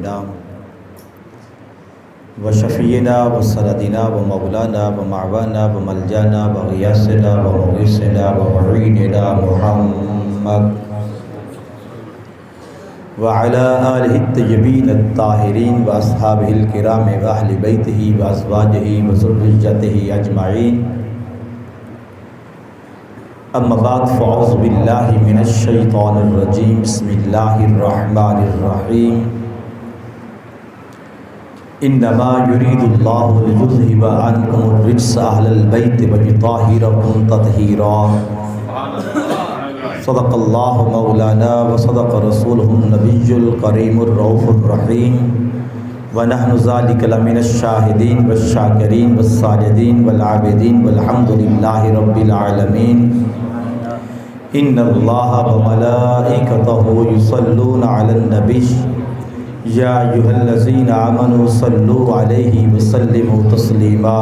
حبیبنا و شفیعنا و سندنا و مولانا و معوانا و ملجانا و غیاثنا و مغیثنا و معیننا محمد وعلى آلہ الطیبین الطاہرین و اصحابہ الکرام و اہل بیتہ و ازواجہ و ذریتہ اجمعین. اما بعد فاعوذ باللہ من الشیطان الرجیم. بسم اللہ الرحمن الرحیم. انما یرید اللہ لیذہب عنکم الرجس اہل البیت ویطہرکم تطہیرا. صدق اللہ مولانا و صدق رسولہ النبی الکریم الرؤوف الرحیم ونحن ذلک لمن الشاہدین والشاکرین والساجدین والعابدین والحمد للہ رب العالمین. ان اللہ وملائکتہ یصلون علی النبی یا ایھا الذین آمنوا صلوا علیہ وسلموا تسلیما.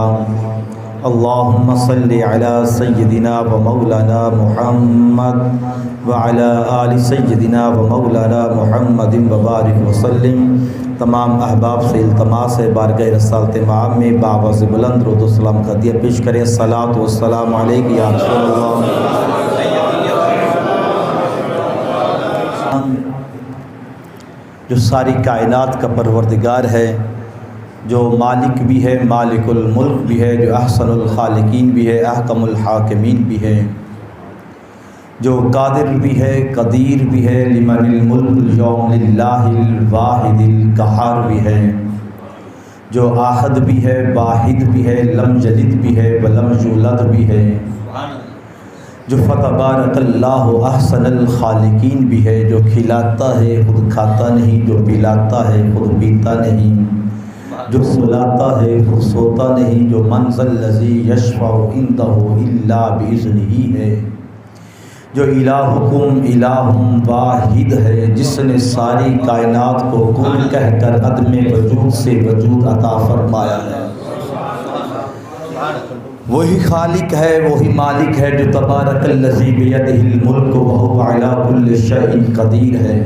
اللہم صلی علی سیدنا و مولانا محمد وعلی آل سیدنا و مولانا محمد وبارک وسلم. تمام احباب سے التماس ہے بارگاہ رسالت مآب میں بآواز بلند درود و سلام کا ہدیہ پیش کریں. الصلاۃ والسلام علیک یا رسول اللہ. جو ساری کائنات کا پروردگار ہے، جو مالک بھی ہے، مالک الملک بھی ہے، جو احسن الخالقین بھی ہے، احکم الحاکمین بھی ہے، جو قادر بھی ہے، قدیر بھی ہے، لمن الملک اليوم للہ الواحد القہار بھی ہے، جو احد بھی ہے، واحد بھی ہے، لم یلد بھی ہے ولم یولد بھی ہے، جو فتبارک اللہ احسن الخالقین بھی ہے، جو کھلاتا ہے خود کھاتا نہیں، جو پلاتا ہے خود پیتا نہیں، جو سلاتا ہے خود سوتا نہیں، جو من ذا الذی یشفع عندہ الا باذنہ ہے، جو الہکم الہ واحد ہے، جس نے ساری کائنات کو کن کہہ کر عدم وجود سے وجود عطا فرمایا ہے. وہی خالق ہے، وہی مالک ہے، جو تبارک الذی بیدہ الملک وہو علی کل شیء قدیر ہے،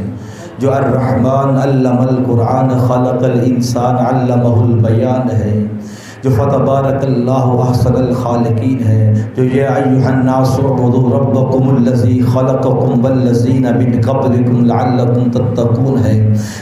جو الرحمن علم القرآن خلق الانسان علمہ البیان ہے، جو فتبارک اللہ احسن الخالقین ہے، جو یا ایھا الناس اعبدوا ربکم الذی خلقکم والذین من قبلکم لعلکم تتقون ہے،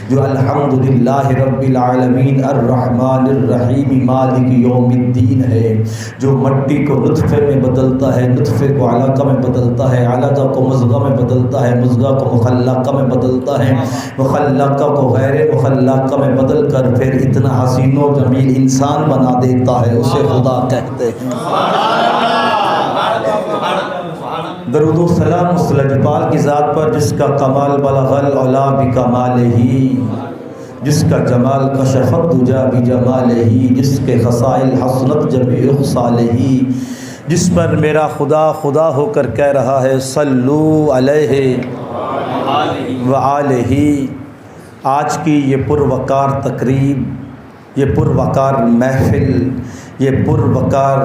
جو الحمدللہ رب العالمین الرحمن الرحیم مالک یوم الدین ہے، جو مٹی کو نطفے میں بدلتا ہے، نطفے کو علقہ میں بدلتا ہے، علقہ کو مضغہ میں بدلتا ہے، مضغہ کو مخلقہ میں بدلتا ہے، مخلقہ کو غیر مخلقہ میں بدل کر پھر اتنا حسین و جمیل انسان بنا دیتا ہے، اسے خدا کہتے ہیں. درود و سلام اس لجپال کی ذات پر جس کا کمال بلغ العلا بکمالہ، جس کا جمال کشف الدجی بجمالہ، جس کے خصائل حسنت جمیع خصالہ، جس پر میرا خدا خدا ہو کر کہہ رہا ہے صلو علیہ وآلہ. آج کی یہ پروقار تقریب، یہ پروقار محفل، یہ پروقار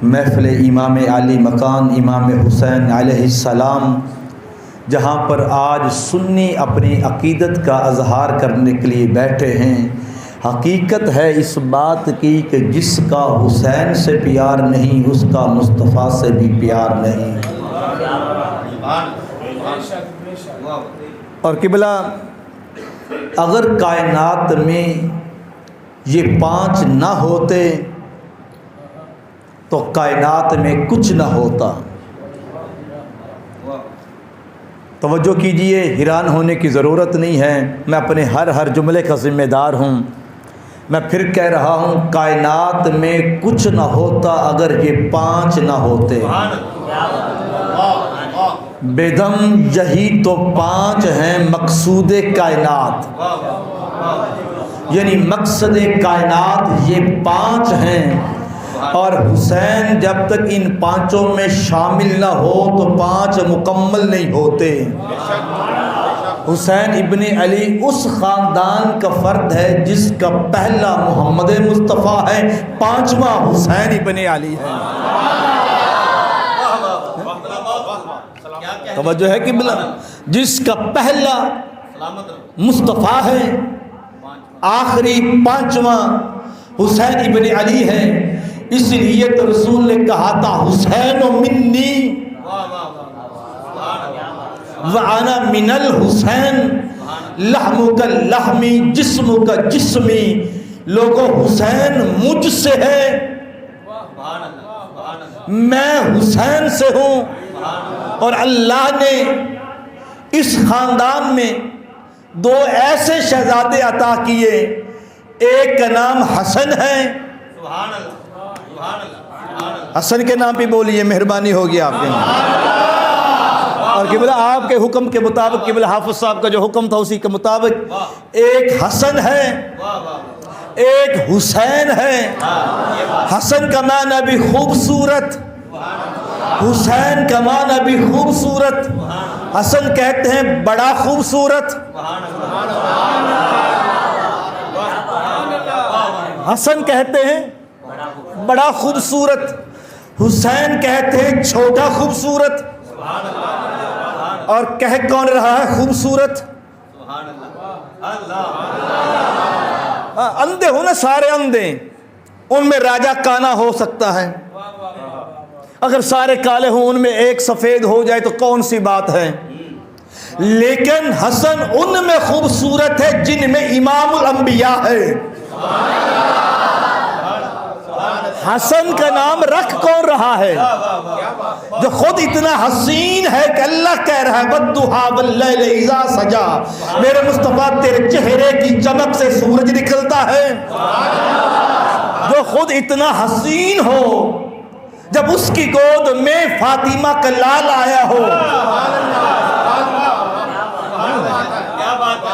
محفل امام علی مکان امام حسین علیہ السلام، جہاں پر آج سنی اپنی عقیدت کا اظہار کرنے کے لیے بیٹھے ہیں. حقیقت ہے اس بات کی کہ جس کا حسین سے پیار نہیں اس کا مصطفیٰ سے بھی پیار نہیں. اور قبلہ اگر کائنات میں یہ پانچ نہ ہوتے تو کائنات میں کچھ نہ ہوتا. توجہ کیجئے، حیران ہونے کی ضرورت نہیں ہے، میں اپنے ہر جملے کا ذمہ دار ہوں. میں پھر کہہ رہا ہوں کائنات میں کچھ نہ ہوتا اگر یہ پانچ نہ ہوتے. بیدم یہی تو پانچ ہیں مقصود کائنات، یعنی مقصد کائنات یہ پانچ ہیں، اور حسین جب تک ان پانچوں میں شامل نہ ہو تو پانچ مکمل نہیں ہوتے. حسین ابن علی اس خاندان کا فرد ہے جس کا پہلا محمد مصطفیٰ ہے، پانچواں حسین ابن علی ہے. توجہ ہے کہ جس کا پہلا مصطفیٰ ہے آخری پانچواں حسین ابن علی ہے، اس لیے تو رسول نے کہا تھا حسین منی وَأَنَا مِنَ الْحُسَيْنِ لَحْمُكَ لَحْمِي جِسْمُكَ جِسْمِي، لوگوں حسین مجھ سے ہے، میں حسین سے ہوں۔ اور اللہ نے اس خاندان میں دو ایسے شہزادے عطا کیے، ایک کا نام حسن ہے، حسن کے نام پہ بولیے، مہربانی ہوگی آپ کے نام۔ اور قبلہ آپ کے حکم کے مطابق، قبلہ حافظ صاحب کا جو حکم تھا اسی کے مطابق ایک حسن ہے، ایک حسین ہے۔ حسن کا معنی بھی خوبصورت، حسین کا معنی بھی خوبصورت۔ حسن کہتے ہیں بڑا خوبصورت، حسن کہتے ہیں بڑا خوبصورت، حسین کہتے ہیں چھوٹا خوبصورت۔ اور کہہ کون رہا ہے خوبصورت؟ اندھے ہو نا، سارے اندھے، ان میں راجہ کانا ہو سکتا ہے، اگر سارے کالے ہوں ان میں ایک سفید ہو جائے تو کون سی بات ہے؟ لیکن حسن ان میں خوبصورت ہے جن میں امام الانبیاء ہے۔ حسن کا نام رکھ کون رہا ہے؟ جو خود اتنا حسین ہے کہ اللہ کہہ رہا ہے وَالضُّحَىٰ وَاللَّيْلِ إِذَا سَجَىٰ، میرے مصطفیٰ تیرے چہرے کی چمک سے سورج نکلتا ہے۔ جو خود اتنا حسین ہو، جب اس کی گود میں فاطمہ کا لال آیا ہو،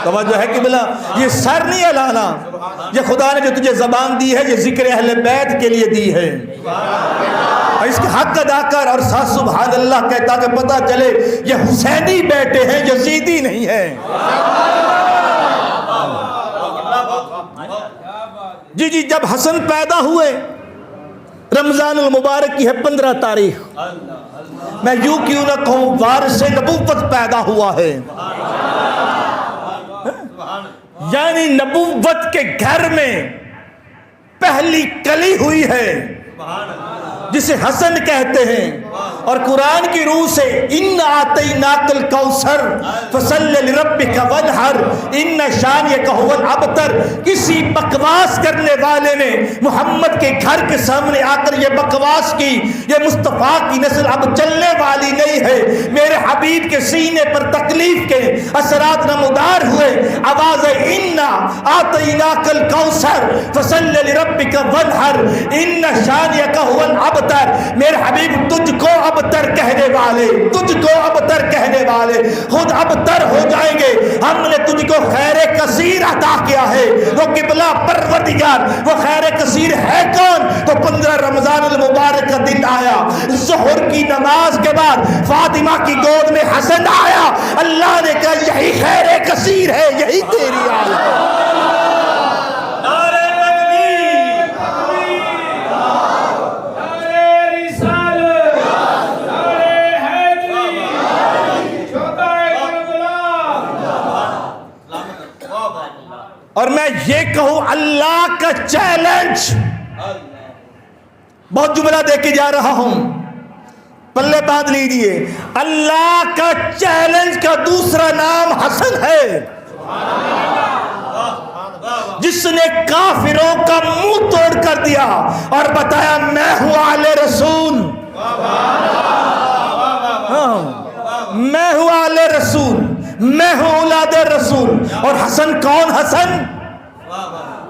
توجہ ہے کہ بلا یہ سر نہیں ہلانا، یہ خدا نے جو تجھے زبان دی ہے یہ ذکر اہل بیت کے لیے دی ہے، اور اس کے حق ادا کر اور ساتھ سبحان اللہ کہتا کہ پتہ چلے یہ حسینی بیٹے ہیں، یزیدی نہیں ہے۔ جی جب حسن پیدا ہوئے، رمضان المبارک کی ہے 15 تاریخ، میں یوں کیوں نہ کہوں وارث نبوت پیدا ہوا ہے، یعنی نبوت کے گھر میں پہلی کلی ہوئی ہے جسے حسن کہتے ہیں، اور قرآن کی روح سے اِنَّا أَعْطَيْنَاكَ الْكَوْثَرَ فَصَلِّ لِرَبِّكَ وَانْحَرْ إِنَّ شَانِئَكَ هُوَ الْأَبْتَرُ۔ کسی بکواس کرنے والے نے محمد کے گھر کے سامنے آ کر یہ بکواس کی، یہ مصطفیٰ کی نسل اب چلنے والی نہیں ہے۔ میرے حبیب کے سینے پر تکلیف کے اثرات نمودار ہوئے، آواز اِنَّا أَعْطَيْنَاكَ الْكَوْثَرَ فَصَلِّ لِرَبِّكَ وَانْحَرْ إِنَّ شَانِئَكَ هُوَ الْأَبْتَرُ۔ میرے حبیب تجھ کو ابتر کہنے والے، تجھ کو ابتر کہنے والے خود ابتر ہو جائیں گے۔ ہم نے تجھ کو خیر کثیر عطا کیا ہے، وہ قبلہ پروردگار، وہ خیر کثیر ہے کون؟ تو 15 رمضان المبارک کا دن آیا، ظہر کی نماز کے بعد فاطمہ کی گود میں حسن آیا، اللہ نے کہا یہی خیر کثیر ہے، یہی تیری آل ہے۔ اور میں یہ کہوں اللہ کا چیلنج، بہت جملہ دے کے جا رہا ہوں، پلے باندھ لیجئے، اللہ کا چیلنج کا دوسرا نام حسن ہے، جس نے کافروں کا منہ توڑ کر دیا اور بتایا میں ہوں آل رسول، میں ہوں آل رسول، میں ہوں اولاد رسول۔ اور حسن کون حسن؟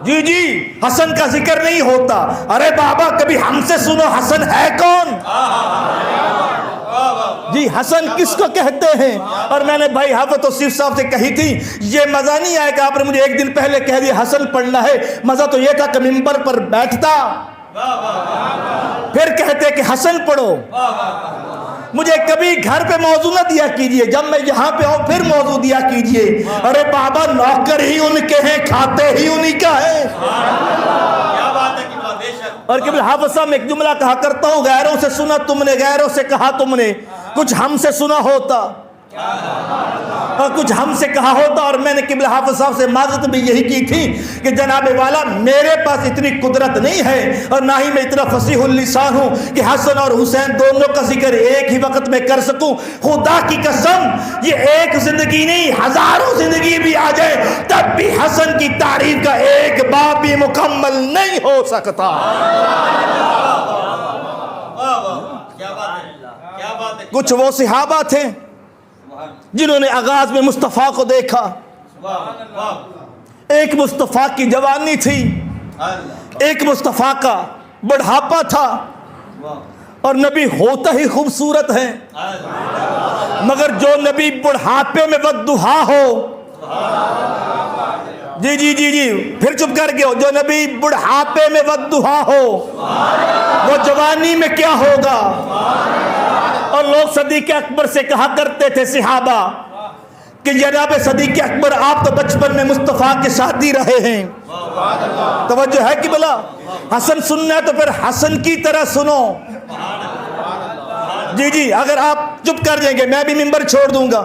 جی حسن کا ذکر نہیں ہوتا، ارے بابا کبھی ہم سے سنو حسن ہے کون؟ جی حسن کس کو کہتے ہیں؟ اور میں نے بھائی حافظ توصیف صاحب سے کہی تھی، یہ مزہ نہیں آئے کہ آپ نے مجھے ایک دن پہلے کہہ دیا حسن پڑھنا ہے، مزہ تو یہ تھا کہ منبر پر بیٹھتا پھر کہتے کہ حسن پڑھو۔ مجھے کبھی گھر پہ موضوع نہ دیا کیجئے، جب میں یہاں پہ آؤں پھر موضوع دیا کیجئے، ارے بابا نوکر ہی ان کے ہیں، کھاتے ہی انہی کا ہے۔ اور قبل حافظ صاحب میں ایک جملہ کہا کرتا ہوں، غیروں سے سنا تم نے، غیروں سے کہا تم نے، کچھ ہم سے سنا ہوتا اور کچھ ہم سے کہا ہوتا اور میں نے قبلہ حافظ صاحب سے معذرت بھی یہی کی تھی کہ جناب والا میرے پاس اتنی قدرت نہیں ہے اور نہ ہی میں اتنا فصیح اللسان ہوں کہ حسن اور حسین دونوں کا ذکر ایک ہی وقت میں کر سکوں. خدا کی قسم یہ ایک زندگی نہیں ہزاروں زندگی بھی آ جائے تب بھی حسن کی تعریف کا ایک باب بھی مکمل نہیں ہو سکتا. کچھ وہ صحابہ تھے جنہوں نے آغاز میں مصطفیٰ کو دیکھا. ایک مصطفیٰ کی جوانی تھی, ایک مصطفیٰ کا بڑھاپا تھا, اور نبی ہوتا ہی خوبصورت ہے, مگر جو نبی بڑھاپے میں والضحیٰ ہو, جی جی جی جی پھر چپ کر گئے ہو, جو نبی بڑھاپے میں والضحیٰ ہو وہ جوانی میں کیا ہوگا. اور لوگ صدیق اکبر سے کہا کرتے تھے صحابہ کہ جناب صدیق اکبر آپ تو بچپن میں مصطفیٰ کے ساتھ ہی رہے ہیں. توجہ ہے کہ بلا حسن سننا ہے تو پھر حسن کی طرح سنو. جی جی اگر آپ چپ کر جائیں گے میں بھی ممبر چھوڑ دوں گا,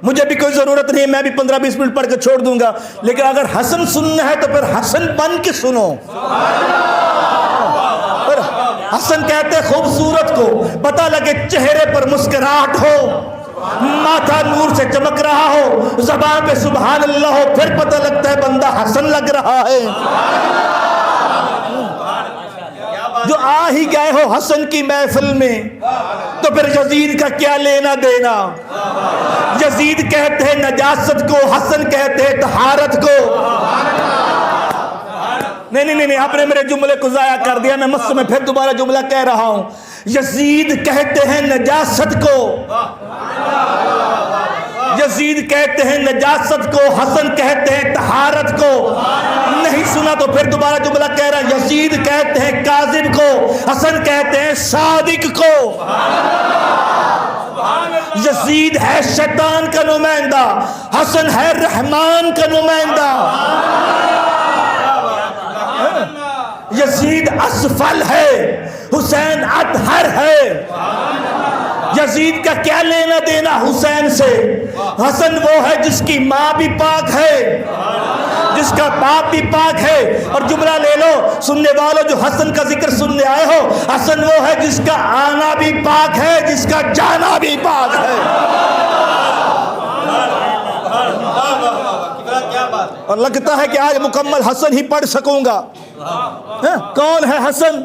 مجھے بھی کوئی ضرورت نہیں, میں بھی 15-20 منٹ پڑھ کے چھوڑ دوں گا, لیکن اگر حسن سننا ہے تو پھر حسن بن کے سنو. حسن کہتے ہیں خوبصورت کو پتہ لگے چہرے پر مسکراہٹ ہو, ماتھا نور سے چمک رہا ہو, زبان پہ سبحان اللہ ہو, پھر پتہ لگتا ہے بندہ حسن لگ رہا ہے. جو آ ہی گئے ہو حسن کی محفل میں تو پھر یزید کا کیا لینا دینا. یزید کہتے ہیں نجاست کو, حسن کہتے ہیں طہارت کو. نہیں آپ نے میرے جملے کو ضائع کر دیا, میں مس میں پھر دوبارہ جملہ کہہ رہا ہوں. یزید کہتے ہیں نجاست کو, یزید کہتے ہیں نجاست کو, حسن کہتے ہیں طہارت کو. نہیں سنا تو پھر دوبارہ جملہ کہہ رہا, یزید کہتے ہیں کاذب کو, حسن کہتے ہیں صادق کو. یزید ہے شیطان کا نمائندہ, حسن ہے رحمان کا نمائندہ. یزید اسفل ہے, حسین اطہر ہے. یزید کا کیا لینا دینا حسین سے. حسن وہ ہے جس کی ماں بھی پاک ہے, جس کا باپ بھی پاک ہے. اور جملہ لے لو سننے والوں جو حسن کا ذکر سننے آئے ہو, حسن وہ ہے جس کا آنا بھی پاک ہے, جس کا جانا بھی پاک ہے. اور لگتا ہے کہ آج مکمل حسن ہی پڑھ سکوں گا. کون ہے حسن؟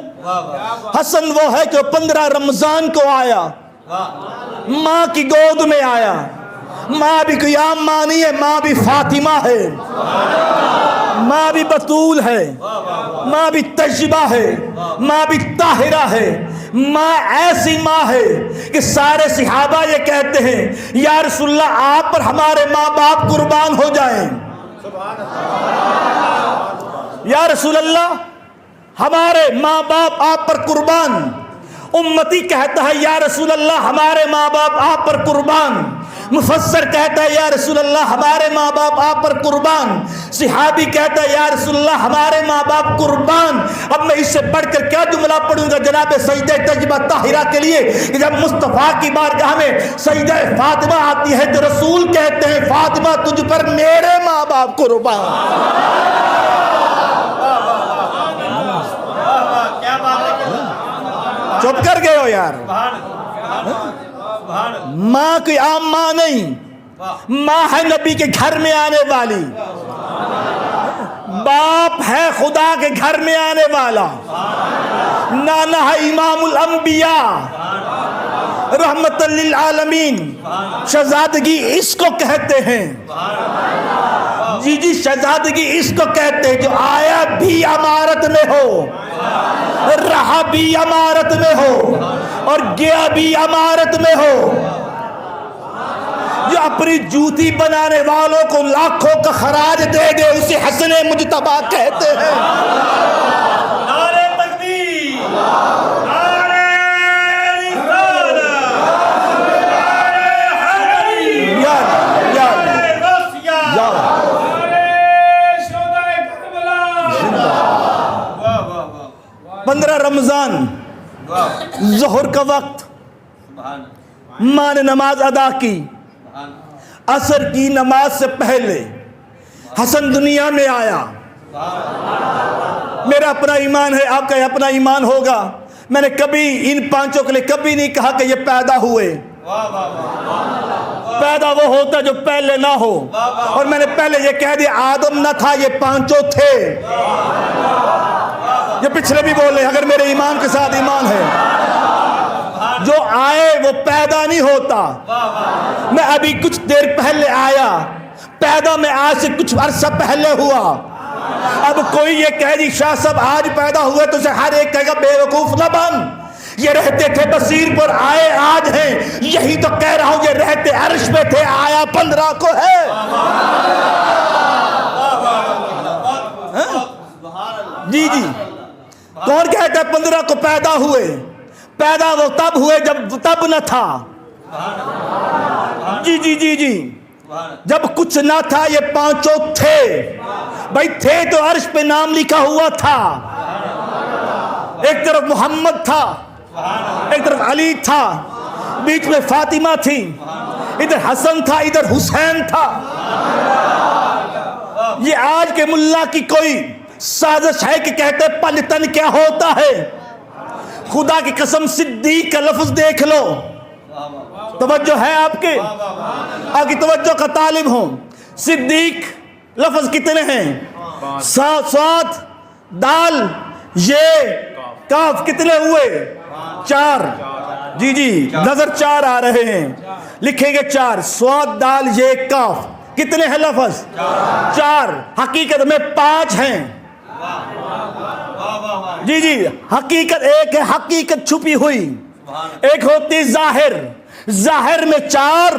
حسن وہ ہے جو 15 رمضان کو آیا, ماں کی گود میں آیا. ماں بھی کوئی عام ماں نہیں ہے, ماں بھی فاطمہ ہے, ماں بھی بطول ہے, ماں بھی طیبہ ہے, ماں بھی طاہرہ ہے. ماں ایسی ماں ہے کہ سارے صحابہ یہ کہتے ہیں یا رسول اللہ آپ پر ہمارے ماں باپ قربان ہو جائیں. یا رسول اللہ ہمارے ماں باپ آپ پر قربان. امتی کہتا ہے یا رسول اللہ ہمارے ماں باپ آپ پر قربان. مفسر کہتا ہے یا رسول اللہ ہمارے ماں باپ آپ پر قربان. صحابی کہتا ہے یا رسول اللہ ہمارے ماں باپ قربان. اب میں اس سے بڑھ کر کیا جملہ پڑھوں گا جناب سجدہ طیبہ طاہرہ کے لیے کہ جب مصطفیٰ کی بارگاہ میں سجدہ فاطمہ آتی ہے تو رسول کہتے ہیں فاطمہ تجھ پر میرے ماں باپ قربان. چپ کر گئے ہو یار. ماں کوئی عام ماں نہیں, ماں ہے نبی کے گھر میں آنے والی, باپ ہے خدا کے گھر میں آنے والا, نانا ہے امام الانبیاء رحمت للعالمین. شہزادگی اس کو کہتے ہیں, جی جی شہزادگی اس کو کہتے ہیں جو آیا بھی امارت میں ہو, رہا بھی امارت میں ہو, اور گیا بھی امارت میں ہو. جو اپنی جوتی بنانے والوں کو لاکھوں کا خراج دے دے اسے حسن مجتبیٰ کہتے ہیں. نعرہ تکبیر, نعرہ رسالت, پندرہ رمضان ظہر کا وقت, ماں نے نماز ادا کی, عصر کی نماز سے پہلے حسن دنیا میں آیا. میرا اپنا ایمان ہے، آپ کا اپنا ایمان ہوگا. میں نے کبھی ان پانچوں کے لیے کبھی نہیں کہا کہ یہ پیدا ہوئے. پیدا وہ ہوتا جو پہلے نہ ہو. اور میں نے پہلے یہ کہہ دیا آدم نہ تھا، یہ پانچوں تھے. یہ پچھلے بھی بولے اگر میرے ایمان کے ساتھ ایمان ہے. جو آئے وہ پیدا نہیں ہوتا. میں ابھی کچھ دیر پہلے آیا، پیدا میں آج سے کچھ عرصہ پہلے ہوا. اب کوئی یہ کہہ دی شاہ صاحب آج پیدا ہوئے تو اسے ہر ایک کہے گا بے وقوف نہ بن. یہ رہتے تھے بصیر پر، آئے آج ہیں. یہی تو کہہ رہا ہوں، یہ رہتے عرش پہ تھے، آیا 15 کو ہے. جی جی، کون کہتا ہے 15 کو پیدا ہوئے؟ پیدا وہ تب ہوئے جب تب نہ تھا. جی جی جی جی، جب کچھ نہ تھا یہ پانچوں تھے. بھائی تھے تو عرش پہ نام لکھا ہوا تھا. ایک طرف محمد تھا، ایک طرف علی تھا، بیچ میں فاطمہ تھی، ادھر حسن تھا، ادھر حسین تھا. یہ آج کے ملا کی کوئی سازش ہے کہ کہتے پلتن کیا ہوتا ہے. خدا کی قسم صدیق کا لفظ دیکھ لو. توجہ ہے آپ کے؟ آپ کی توجہ کا طالب ہوں. صدیق لفظ کتنے ہیں؟ سات دال یہ کاف کتنے ہوئے؟ 4. جی جی، نظر 4 آ رہے ہیں، لکھیں گے 4. سواد دال یہ کاف کتنے ہیں لفظ؟ 4. حقیقت میں 5 ہیں. جی جی، حقیقت ایک ہے، حقیقت چھپی ہوئی. ایک ہوتی ظاہر، ظاہر میں 4،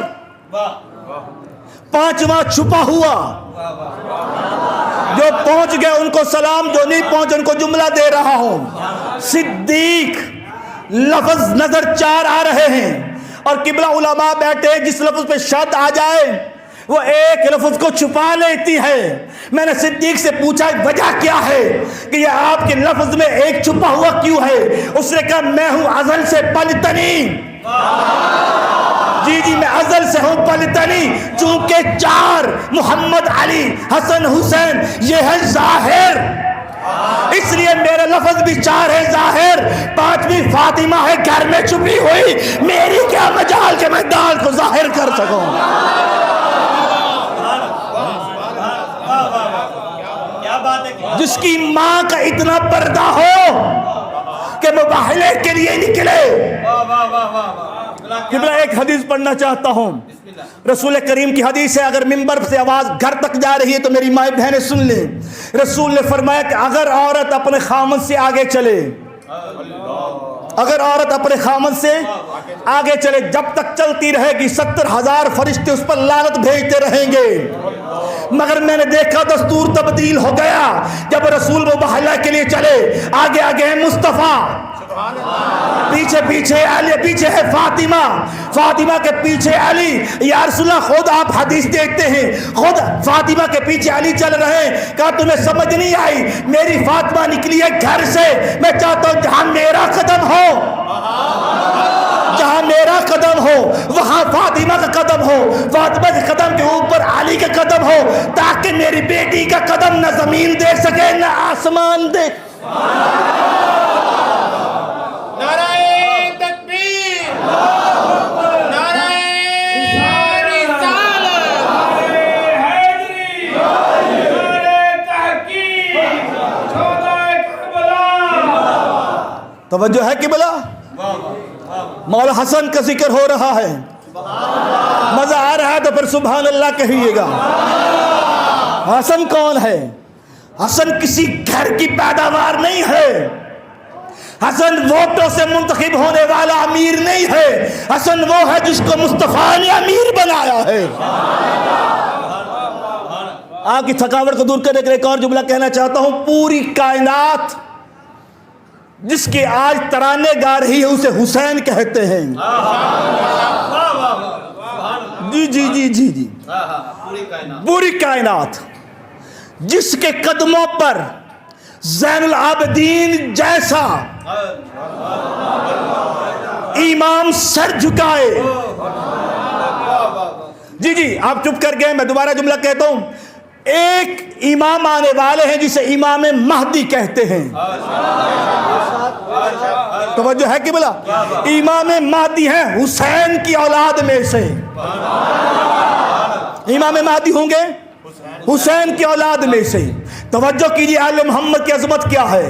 5واں چھپا ہوا. جو پہنچ گئے ان کو سلام، جو نہیں پہنچے ان کو جملہ دے رہا ہوں. صدیق لفظ نظر 4 آ رہے ہیں، اور قبلہ علماء بیٹھے جس لفظ پہ شد آ جائے وہ ایک لفظ کو چھپا لیتی ہے. میں نے صدیق سے پوچھا وجہ کیا ہے کہ یہ آپ کے لفظ میں ایک چھپا ہوا کیوں ہے؟ اس نے کہا میں ہوں ازل سے پلتنی. جی جی، میں ازل سے ہوں پلتنی. چونکہ 4 محمد علی حسن حسین یہ ہے ظاہر، اس لیے میرا لفظ بھی 4 ہے ظاہر. 5ویں فاطمہ ہے گھر میں چھپی ہوئی. میری کیا مجال کہ میں دال کو ظاہر کر سکوں. جس کی ماں کا اتنا پردہ ہو کہ مباہلے کے لیے نکلے. قبلہ ایک حدیث پڑھنا چاہتا ہوں، رسول کریم کی حدیث ہے. اگر منبر سے آواز گھر تک جا رہی ہے تو میری مائیں بہنیں سن لیں. رسول نے فرمایا کہ اگر عورت اپنے خامد سے آگے چلے، اگر عورت اپنے خامد سے آگے چلے، جب تک چلتی رہے گی 70,000 فرشتے اس پر لعنت بھیجتے رہیں گے. مگر میں نے دیکھا دستور تبدیل ہو گیا جب رسول مباہلہ کے لیے چلے. آگے آگے ہے مصطفیٰ، پیچھے پیچھے علی، پیچھے ہے فاطمہ، فاطمہ کے پیچھے علی. یا رسول اللہ خود آپ حدیث دیکھتے ہیں، خود فاطمہ کے پیچھے علی چل رہے ہیں. کہا تمہیں سمجھ نہیں آئی، میری فاطمہ نکلی ہے گھر سے. میں چاہتا ہوں جہاں میرا قدم ہو، جہاں میرا قدم ہو وہاں فاطمہ کا قدم ہو، فاطمہ کے قدم کے اوپر علی کا قدم ہو، تاکہ میری بیٹی کا قدم نہ زمین دیکھ سکے نہ آسمان دیکھ. توجہ ہے قبلہ؟ مولا حسن کا ذکر ہو رہا ہے، مزہ آ رہا ہے تو پھر سبحان اللہ کہیے گا. حسن کون ہے؟ حسن کسی گھر کی پیداوار نہیں ہے. حسن ووٹوں سے منتخب ہونے والا امیر نہیں ہے. حسن وہ ہے جس کو مصطفیٰ نے امیر بنایا ہے. آپ کی تھکاوٹ کو دور کرنے کے لیے ایک اور جملہ کہنا چاہتا ہوں. پوری کائنات جس کے آج ترانے گا رہی ہے اسے حسین کہتے ہیں. جی جی جی جی جی، پوری کائنات جس کے قدموں پر زین العابدین جیسا امام سر جھکائے، جی آپ چپ کر گئے، میں دوبارہ جملہ کہتا ہوں. ایک امام آنے والے ہیں جسے امام مہدی کہتے ہیں. توجہ ہے کہ بلا؟ امام مہدی ہیں حسین کی اولاد میں سے. امام مہدی ہوں گے حسین کی اولاد میں سے. توجہ کیجئے، آل محمد کی عظمت کیا ہے،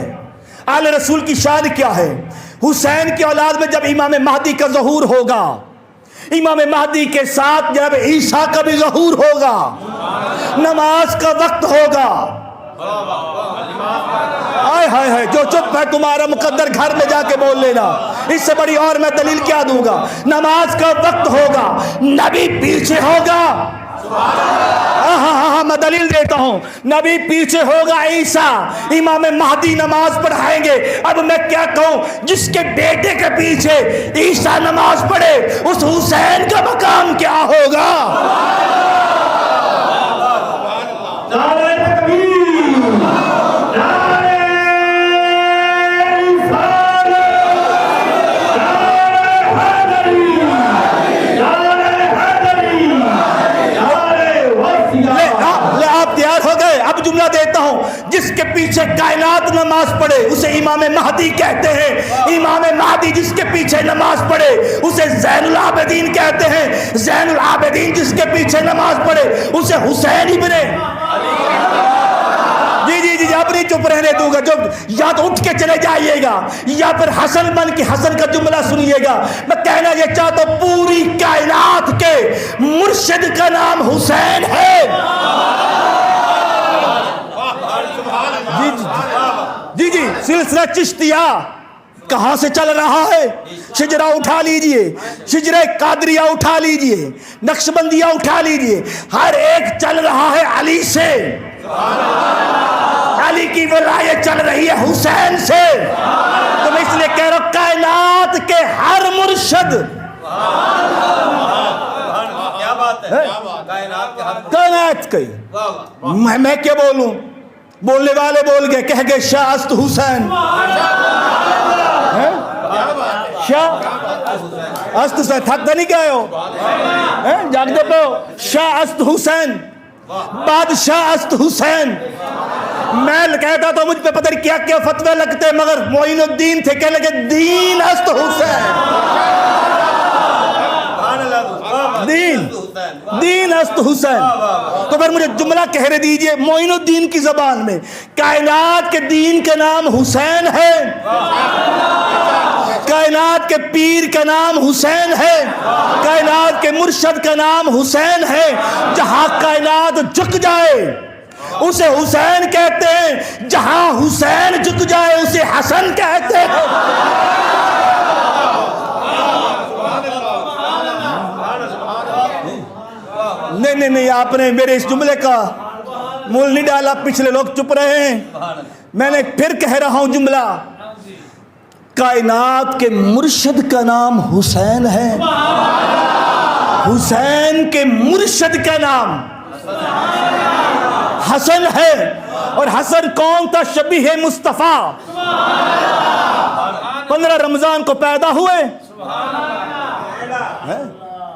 آل رسول کی شان کیا ہے. حسین کی اولاد میں جب امام مہدی کا ظہور ہوگا، امام مہدی کے ساتھ جب عیسیٰ کا بھی ظہور ہوگا، نماز کا وقت ہوگا. آئے ہائے ہائے، جو چپ ہے تمہارا مقدر گھر میں جا کے بول لینا، اس سے بڑی اور میں دلیل کیا دوں گا. نماز کا وقت ہوگا، نبی پیچھے ہوگا. ہاں میں دلیل دیتا ہوں، نبی پیچھے ہوگا عیسیٰ، امام مہدی نماز پڑھائیں گے. اب میں کیا کہوں، جس کے بیٹے کے پیچھے عیسیٰ نماز پڑھے اس حسین کا مقام کیا ہوگا؟ اب جملہ دیتا ہوں، جس کے پیچھے کائنات نماز پڑھے اسے امام مہدی کہتے ہیں. امام مہدی جس کے پیچھے نماز پڑھے اسے زین العابدین کہتے ہیں. زین العابدین جس کے پیچھے نماز پڑھے اسے حسین ابن جی اب نہیں چپ رہنے دوں گا. جو یا تو اٹھ کے چلے جائیے گا یا پھر حسن بن کے حسن کا جملہ سنیے گا. میں کہنا یہ چاہتا ہوں، پوری کائنات کے مرشد کا نام حسین ہے. جی سلسلہ چشتیہ کہاں سے چل رہا ہے؟ شجرہ اٹھا لیجئے، شجرہ قادریہ اٹھا لیجئے، نقشبندیہ اٹھا لیجئے، ہر ایک چل رہا ہے علی سے. علی کی ولایت چل رہی ہے حسین سے. تو میں اس لیے کہہ رہا ہوں، کائنات کے ہر مرشد، کائنات کے، میں کیا بولوں، بولنے والے بول گئے، کہہ گئے شاہ است حسین. شاہ است حسین، تھک تو نہیں گئے ہو، جاگتے پہ ہو. شاہ است حسین، بادشاہ است حسین. میں کہتا تو مجھ پہ پتہ نہیں کیا کیا فتوے لگتے، مگر معین الدین تھے، کہنے لگے دین است حسین. دین است حسین. تو پھر مجھے جملہ کہہ دیجئے معین الدین کی زبان میں، کائنات کے دین کا نام حسین ہے، کائنات کے پیر کا نام حسین ہے، کائنات کے مرشد کا نام حسین ہے. جہاں کائنات جھک جائے اسے حسین کہتے ہیں، جہاں حسین جھک جائے اسے حسن کہتے ہیں. نہیں آپ نے میرے اس جملے کا مول نہیں ڈالا، پچھلے لوگ چپ رہے ہیں. میں نے پھر کہہ رہا ہوں جملہ، کائنات کے مرشد کا نام حسین ہے، حسین کے مرشد کا نام حسن ہے. اور حسن کون تھا؟ شبیہ مصطفیٰ. 15 رمضان کو پیدا ہوئے.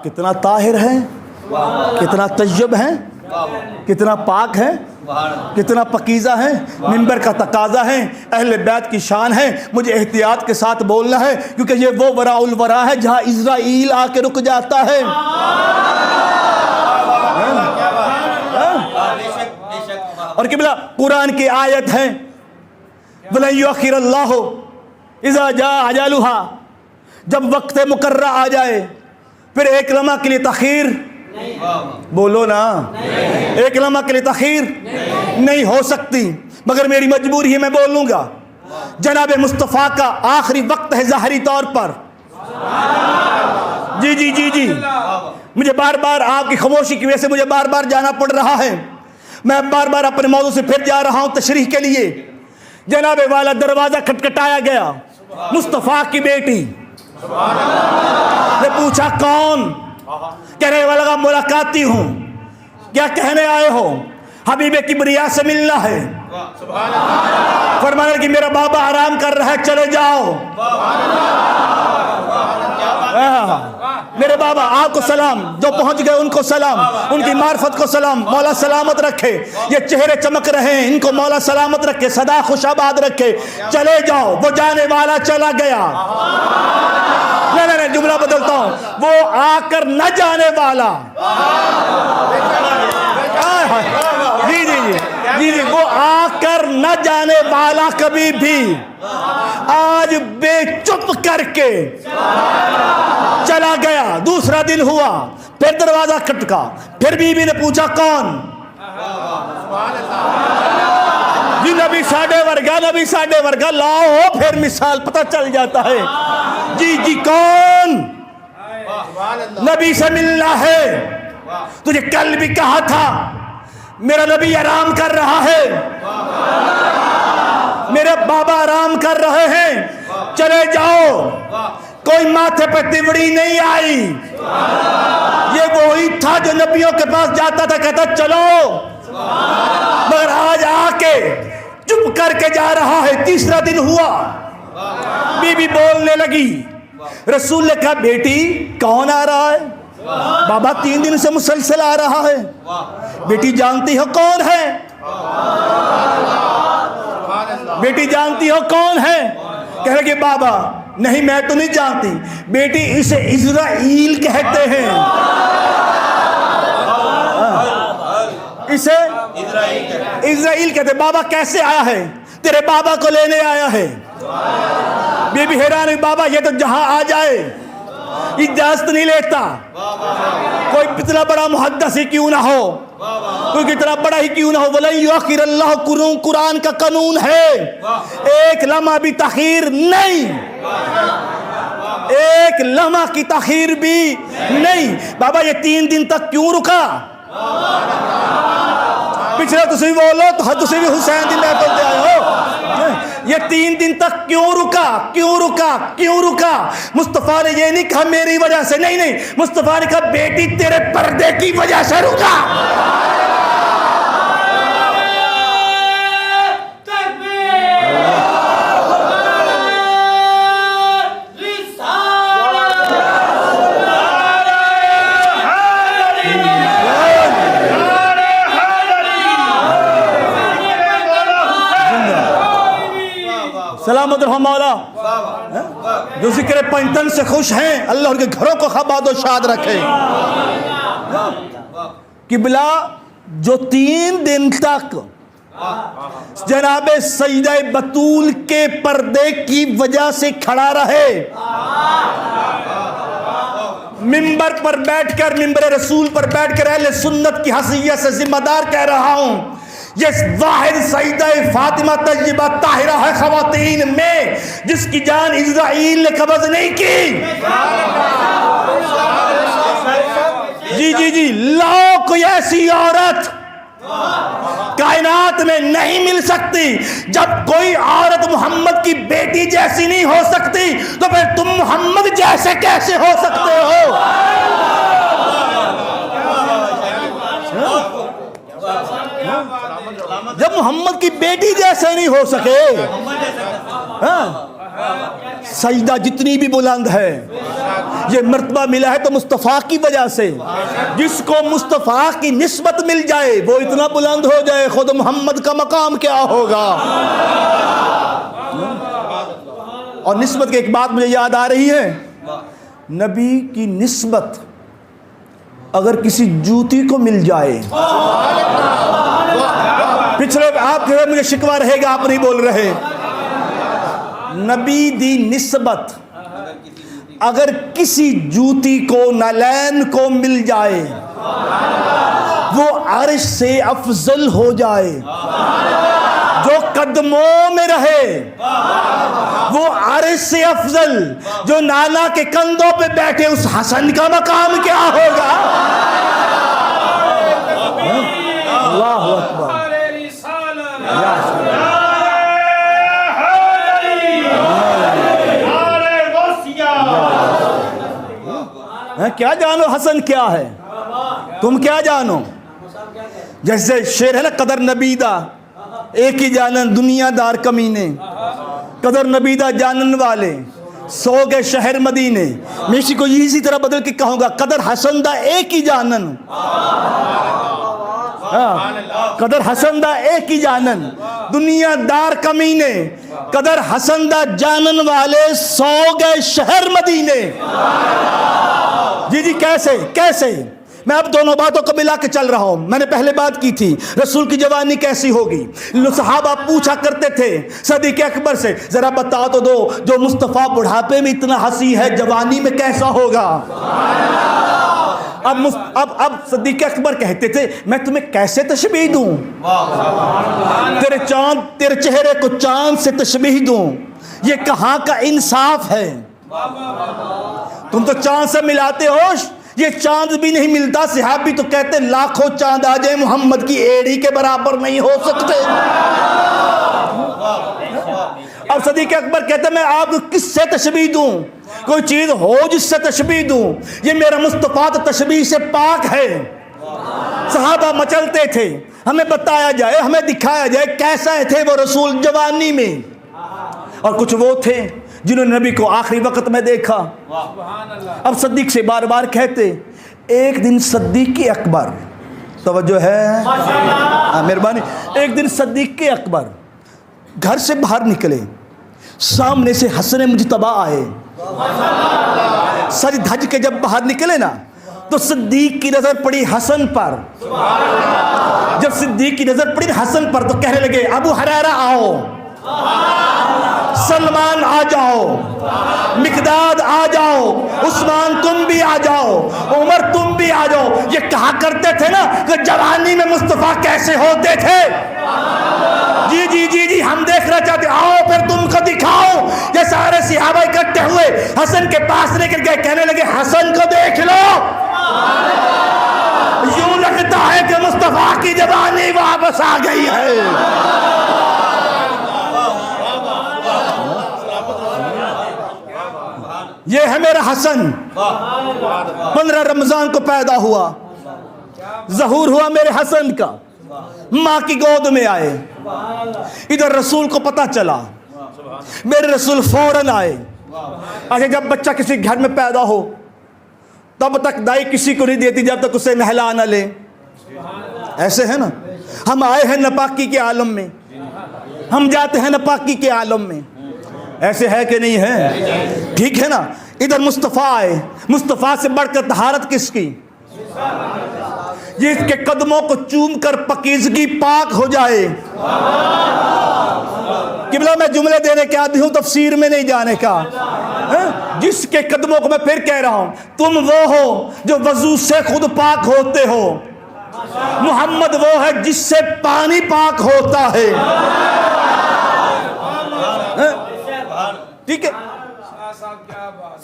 کتنا طاہر ہے، کتنا طیب ہے، کتنا پاک ہے، کتنا پاکیزہ ہے. منبر کا تقاضا ہے، اہل بیت کی شان ہے. مجھے احتیاط کے ساتھ بولنا ہے کیونکہ یہ وہ وراء الورا ہے جہاں اسرائیل آ کے رک جاتا ہے. اور قبلہ قرآن کی آیت ہے، وَلَن يُؤَخِّرَ اللَّهُ إِذَا جَاءَ أَجَلُهَا، جب وقت مقررہ آ جائے پھر ایک لمحہ کے لیے تاخیر بولو نا، ایک لمحہ کے لیے تاخیر نہیں ہو سکتی. مگر میری مجبوری ہے، میں بولوں گا. جناب مصطفیٰ کا آخری وقت ہے ظاہری طور پر. جی مجھے بار بار آپ کی خاموشی کی وجہ سے مجھے بار بار جانا پڑ رہا ہے. میں بار بار اپنے موضوع سے پھر جا رہا ہوں تشریح کے لیے. جناب والا دروازہ کھٹکھٹایا گیا، مصطفیٰ کی بیٹی نے پوچھا کون؟ کہنے والا ملاقاتی ہوں. کیا کہنے آئے ہو؟ حبیب کبریا سے ملنا ہے. فرمایا کہ میرا بابا آرام کر رہا ہے، چلے جاؤ. میرے بابا آپ کو سلام، جو پہنچ گئے ان کو سلام، ان کی معرفت کو سلام، مولا سلامت رکھے، یہ چہرے چمک رہے ہیں ان کو مولا سلامت رکھے، سدا خوش آباد رکھے۔ چلے جاؤ، وہ جانے والا چلا گیا، نہیں جملہ بدلتا ہوں، وہ آ کر نہ جانے والا، جی جی جی جی جی وہ آ کر نہ جانے والا کبھی بھی آج بے چپ کر کے چلا گیا۔ دوسرا دن ہوا، پھر دروازہ کھٹکا، پھر بیوی نے پوچھا کون؟ جی نبی ساڈے ورگا لاؤ، پھر مثال پتہ چل جاتا ہے۔ جی جی کون؟ نبی سے ملنا ہے، تجھے کل بھی کہا تھا میرا نبی آرام کر رہا ہے، میرے بابا آرام کر رہے ہیں، چلے جاؤ۔ کوئی ماتھے پہ تیوڑی نہیں آئی، یہ وہی تھا جو نبیوں کے پاس جاتا تھا، کہتا چلو، مگر آج آ کے چپ کر کے جا رہا ہے۔ تیسرا دن ہوا، بی بی بولنے لگی، رسول نے کہا بیٹی کون آ رہا ہے؟ بابا 3 دن سے مسلسل آ رہا ہے۔ بیٹی جانتی ہو کون ہے؟ بیٹی جانتی ہو کون ہے؟ کہہ رہے کہ بابا نہیں میں تو نہیں جانتی۔ بیٹی اسے عزرائیل کہتے ہیں، اسے عزرائیل کہتے ہیں۔ بابا کیسے آیا ہے؟ تیرے بابا کو لینے آیا ہے۔ بی بی حیران، بابا یہ تو جہاں آ جائے اجازت نہیں لیتا، کوئی اتنا بڑا محدث ہی کیوں نہ ہو، کوئی کتنا بڑا ہی کیوں نہ ہو، وَلَن يُؤَخِّرَ اللَّهُ قرآن کا قانون ہے، ایک لمحہ بھی تاخیر نہیں، ایک لمحہ کی تاخیر بھی نہیں۔ بابا یہ 3 دن تک کیوں رکا؟ پچھلے تسی بولو تو تسی بھی حسین دن محفل دے آئے ہو، یہ 3 دن تک کیوں رکا؟ مصطفیٰ نے یہ نہیں کہا میری وجہ سے، نہیں، مصطفیٰ نے کہا بیٹی تیرے پردے کی وجہ سے رکا۔ سلامت رہو مولا، جو ذکر پنجتن سے خوش ہیں اللہ ان کے گھروں کو آباد و شاد رکھے۔ قبلہ جو 3 دن تک جناب سیدہ بطول کے پردے کی وجہ سے کھڑا رہے، ممبر پر بیٹھ کر، ممبر رسول پر بیٹھ کر اہل سنت کی حیثیت سے ذمہ دار کہہ رہا ہوں، یہ واحد سیدہ فاطمہ طیبہ طاہرہ ہے خواتین میں جس کی جان اسرائیل نے قبض نہیں کی۔ جی لاؤ کوئی ایسی عورت کائنات میں نہیں مل سکتی۔ جب کوئی عورت محمد کی بیٹی جیسی نہیں ہو سکتی تو پھر تم محمد جیسے کیسے ہو سکتے ہو؟ جب محمد کی بیٹی جیسے نہیں ہو سکے، سجدہ جتنی بھی بلند ہے، یہ مرتبہ ملا ہے تو مصطفیٰ کی وجہ سے۔ جس کو مصطفیٰ کی نسبت مل جائے وہ اتنا بلند ہو جائے، خود محمد کا مقام کیا ہوگا۔ اور نسبت کی ایک بات مجھے یاد آ رہی ہے، نبی کی نسبت اگر کسی جوتی کو مل جائے، پچھلے آپ جو ہے مجھے شکوہ رہے گا آپ نہیں بول رہے، نبی دی نسبت اگر کسی جوتی کو نالین کو مل جائے وہ عرش سے افضل ہو جائے، جو قدموں میں رہے وہ عرش سے افضل، جو نانا کے کندھوں پہ بیٹھے اس حسن کا مقام کیا ہوگا۔ اللہ اکبر، کیا جانو حسن کیا ہے، تم کیا جانو؟ جیسے شعر ہے نا، قدر نبیدہ ایک ہی جانن دنیا دار کمینے، قدر نبیدہ جانن والے سو گئے شہر مدینے. میں اسی کو اسی طرح بدل کے کہوں گا, قدر حسندہ ایک ہی جانن, قدر حسندہ ایک ہی جانن, دنیا دار کمینے, قدر حسندہ جانن والے سو گئے شہر مدینے. جی کیسے میں اب دونوں باتوں کو ملا کے چل رہا ہوں. میں نے پہلے بات کی تھی رسول کی جوانی کیسی ہوگی. صحابہ پوچھا کرتے تھے صدیق اکبر سے, ذرا بتا تو دو جو مصطفیٰ بڑھاپے میں اتنا حسی ہے جوانی میں کیسا ہوگا. اب صدیق اکبر کہتے تھے میں تمہیں کیسے تشبیہ دوں, تیرے چہرے کو چاند سے تشبیہ دوں, یہ کہاں کا انصاف ہے. تم تو چاند سے ملاتے ہو, یہ چاند بھی نہیں ملتا. صحابی تو کہتے لاکھوں چاند آ جائیں محمد کی ایڑی کے برابر نہیں ہو سکتے. اب صدیق اکبر کہتے میں آپ کو کس سے تشبیہ دوں, کوئی چیز ہو جس سے تشبیہ دوں, یہ میرا مصطفیٰ تو تشبیہ سے پاک ہے. صحابہ مچلتے تھے ہمیں بتایا جائے, ہمیں دکھایا جائے کیسا تھے وہ رسول جوانی میں. اور کچھ وہ تھے جنہوں نے نبی کو آخری وقت میں دیکھا. اب صدیق سے بار بار کہتے, ایک دن صدیق اکبر, توجہ ہے مہربانی, ایک دن صدیق اکبر گھر سے باہر نکلے, سامنے سے حسن مجتبیٰ آئے. سج دھج کے جب باہر نکلے نا تو صدیق کی نظر پڑی حسن پر. جب صدیق کی نظر پڑی حسن پر تو کہنے لگے ابو ہریرہ آؤ, سلمان آ جاؤ, مقداد آ جاؤ, عثمان تم بھی آ جاؤ, عمر تم بھی آ جاؤ. یہ کہا کرتے تھے نا کہ جوانی میں مصطفیٰ کیسے ہوتے تھے. جی ہم دیکھنا چاہتے, آؤ پھر تم کو دکھاؤ. یہ سارے صحابہ اکٹھے ہوئے حسن کے پاس نکل گئے, کہنے لگے حسن کو دیکھ لو, یوں لگتا ہے کہ مصطفیٰ کی جوانی واپس آ گئی ہے. یہ ہے میرا حسن, 15 رمضان کو پیدا ہوا, ظہور ہوا میرے حسن کا, ماں کی گود میں آئے. ادھر رسول کو پتہ چلا, میرے رسول فوراً آئے. اچھا جب بچہ کسی گھر میں پیدا ہو تب تک دائی کسی کو نہیں دیتی جب تک اسے نہلا نہ لے. ایسے ہے نا, ہم آئے ہیں ناپاکی کے عالم میں, ہم جاتے ہیں ناپاکی کے عالم میں. ایسے ہے کہ نہیں ہے؟ ٹھیک ہے نا. ادھر مصطفیٰ آئے, مصطفیٰ سے بڑھ کر طہارت کس کی, جس کے قدموں کو چوم کر پاکیزگی پاک ہو جائے. قبلہ میں جملے دینے کے عادی ہوں, تفسیر میں نہیں جانے کا. جس کے قدموں کو میں پھر کہہ رہا ہوں, تم وہ ہو جو وضو سے خود پاک ہوتے ہو, محمد وہ ہے جس سے پانی پاک ہوتا ہے. ٹھیک ہے,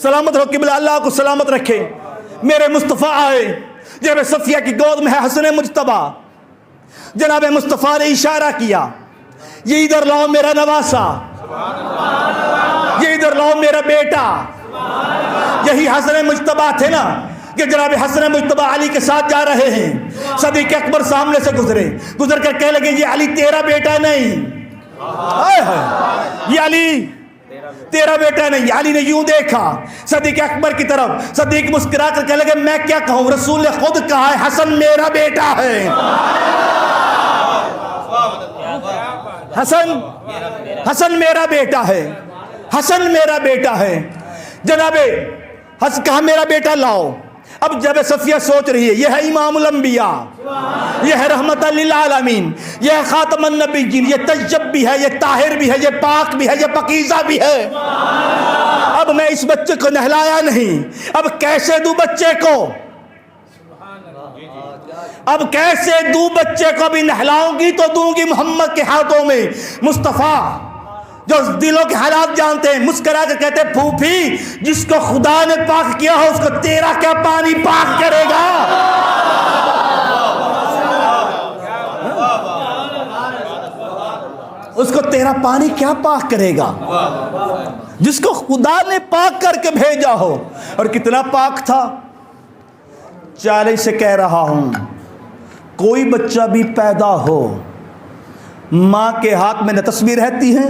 سلامت رہو قبلہ, اللہ کو سلامت رکھے. میرے مصطفیٰ آئے, جناب صفیہ کی گود میں ہے حسن مجتبیٰ. جناب مصطفیٰ نے اشارہ کیا, یہ ادھر لاؤ میرا نواسا, یہ ادھر لاؤ میرا بیٹا. یہی حسن مجتبیٰ تھے نا کہ جناب حسن مجتبیٰ علی کے ساتھ جا رہے ہیں. صدیق اکبر سامنے سے گزر کر کہنے لگے یہ علی تیرا بیٹا نہیں, یہ علی تیرا بیٹا نہیں. علی نے یوں دیکھا صدیق اکبر کی طرف, صدیق مسکرا کر کہنے لگے میں کیا کہوں, رسول نے خود کہا ہے حسن میرا بیٹا ہے. حسن میرا بیٹا ہے, حسن میرا بیٹا ہے. جناب کہا میرا بیٹا لاؤ. اب جب صفیہ سوچ رہی ہے, یہ ہے امام الانبیاء, یہ ہے رحمت للعالمین, یہ ہے خاتم النبیین, یہ طیب بھی ہے, یہ طاہر بھی ہے, یہ پاک بھی ہے, یہ پاکیزہ بھی ہے. اب میں اس بچے کو نہلایا نہیں, اب کیسے دوں بچے کو, اب کیسے دوں بچے کو. ابھی نہلاؤں گی تو دوں گی محمد کے ہاتھوں میں. مصطفیٰ جو دلوں کے حالات جانتے ہیں مسکرا کر کہتے ہیں پھوپھی جس کو خدا نے پاک کیا ہو اس کو تیرا کیا پانی پاک کرے گا. اس کو تیرا پانی کیا پاک کرے گا, جس کو خدا نے پاک کر کے بھیجا ہو. اور کتنا پاک تھا. چیلنج سے کہہ رہا ہوں, کوئی بچہ بھی پیدا ہو ماں کے ہاتھ میں نہ تصویر رہتی ہے,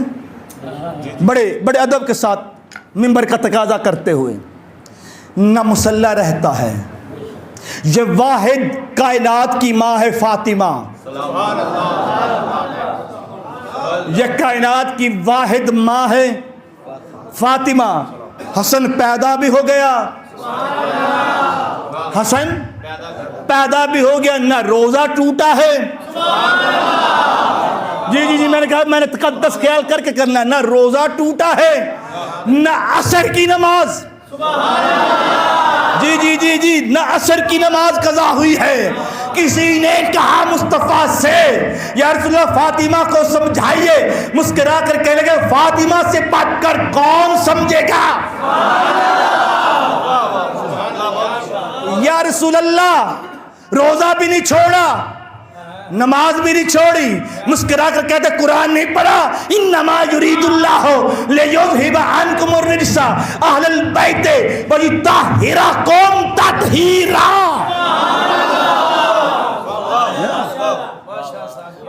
بڑے ادب کے ساتھ منبر کا تقاضا کرتے ہوئے، نہ مسلح رہتا ہے، یہ واحد کائنات کی ماں ہے فاطمہ، یہ کائنات کی واحد ماں ہے فاطمہ۔ حسن پیدا بھی ہو گیا، حسن پیدا بھی ہو گیا، نہ روزہ ٹوٹا ہے۔ جی میں نے کہا میں نے تقدس خیال کر کے کرنا ہے، نہ روزہ ٹوٹا ہے، نہ عصر کی نماز، جی نہ عصر کی نماز قضا ہوئی ہے۔ کسی نے کہا مصطفیٰ سے یا رسول اللہ فاطمہ کو سمجھائیے، مسکرا کر کہنے لگے فاطمہ سے بڑھ کر کون سمجھے گا؟ یا رسول اللہ روزہ بھی نہیں چھوڑا، نماز بھی نہیں چھوڑی، مسکرا کر کہتے قرآن نہیں پڑھا، انما یرید اللہ لیذھب عنکم الرجس اہل البیت ویطہرکم تطہیرا،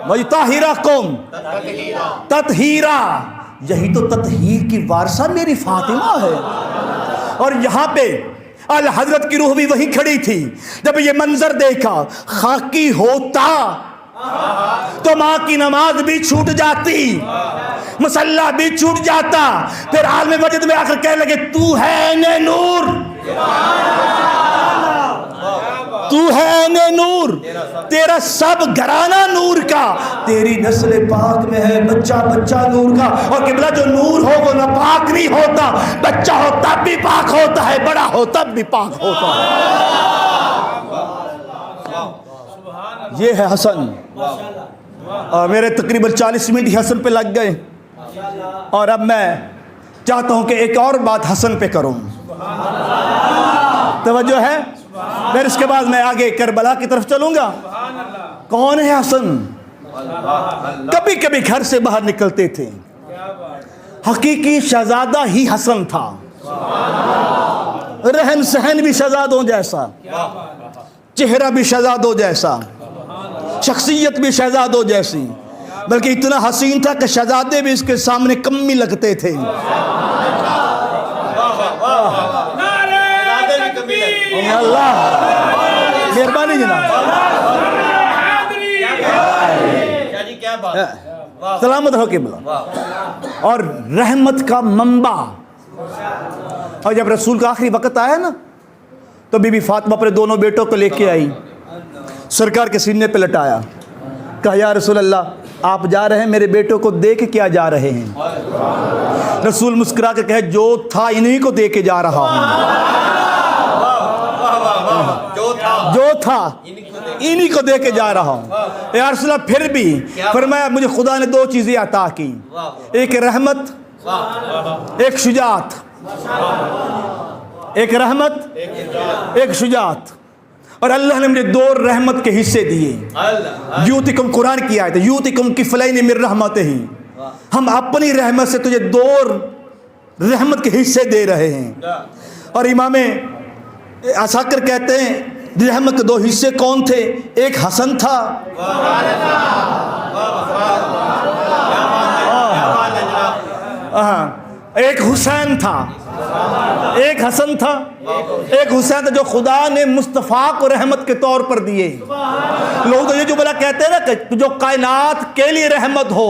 ویطہرکم تطہیرا۔ یہی تو تطہیر کی وارثہ میری فاطمہ ہے۔ اور یہاں پہ الحضرت کی روح بھی وہی کھڑی تھی، جب یہ منظر دیکھا خاکی ہوتا تو ماں کی نماز بھی چھوٹ جاتی، مصلی بھی چھوٹ جاتا۔ پھر عالم وجد میں آ کر کہنے لگے تو ہے عین نور، تو ہے عین نور، تیرا سب گھرانہ نور کا، تیری نسل پاک میں ہے بچہ بچہ نور کا۔ اور قبلہ جو نور ہو وہ ناپاک نہیں ہوتا، بچہ ہو تب بھی پاک ہوتا ہے، بڑا ہو تب بھی پاک ہوتا ہے۔ یہ ہے حسن، اور میرے تقریباً 40 منٹ ہی حسن پہ لگ گئے، اور اب میں چاہتا ہوں کہ ایک اور بات حسن پہ کروں، توجہ ہے؟ پھر اس کے بعد میں آگے کربلا کی طرف چلوں گا۔ کون ہے حسن؟ کبھی کبھی گھر سے باہر نکلتے تھے، حقیقی شہزادہ ہی حسن تھا، رہن سہن بھی شہزادوں جیسا، چہرہ بھی شہزادوں جیسا، شخصیت بھی شہزادوں جیسی، بلکہ اتنا حسین تھا کہ شہزادے بھی اس کے سامنے کمی لگتے تھے۔ اللہ مہربانی جناب، سلامت ہو قبلہ، اور رحمت کا منبع۔ اور جب رسول کا آخری وقت آیا نا تو بی بی فاطمہ اپنے دونوں بیٹوں کو لے کے آئی، سرکار کے سینے پہ لٹایا، کہا یا رسول اللہ آپ جا رہے ہیں، میرے بیٹوں کو دے کے کیا جا رہے ہیں؟ رسول مسکرا کے کہے جو تھا انہی کو دے کے جا رہا ہوں، جو تھا انہی کو دے کے جا رہا ہوں۔ یا رسول اللہ پھر بھی فرمایا مجھے خدا نے 2 چیزیں عطا کی، ایک رحمت ایک شجاعت، ایک رحمت ایک شجاعت، اور اللہ نے مجھے 2 رحمت کے حصے دیے۔ یوتکم قرآن کی آیت ہے، یوتکم کفلین من رحمتہ، ہم اپنی رحمت سے تجھے 2 رحمت کے حصے دے رہے ہیں۔ اور امام عساکر کہتے ہیں رحمت کے 2 حصے کون تھے؟ ایک حسن تھا، ایک حسین تھا، ایک حسن تھا ایک حسین تھا، جو خدا نے مصطفیٰ کو رحمت کے طور پر دیے۔ لوگ تو یہ جو بلا کہتے ہیں نا کہ جو کائنات کے لیے رحمت ہو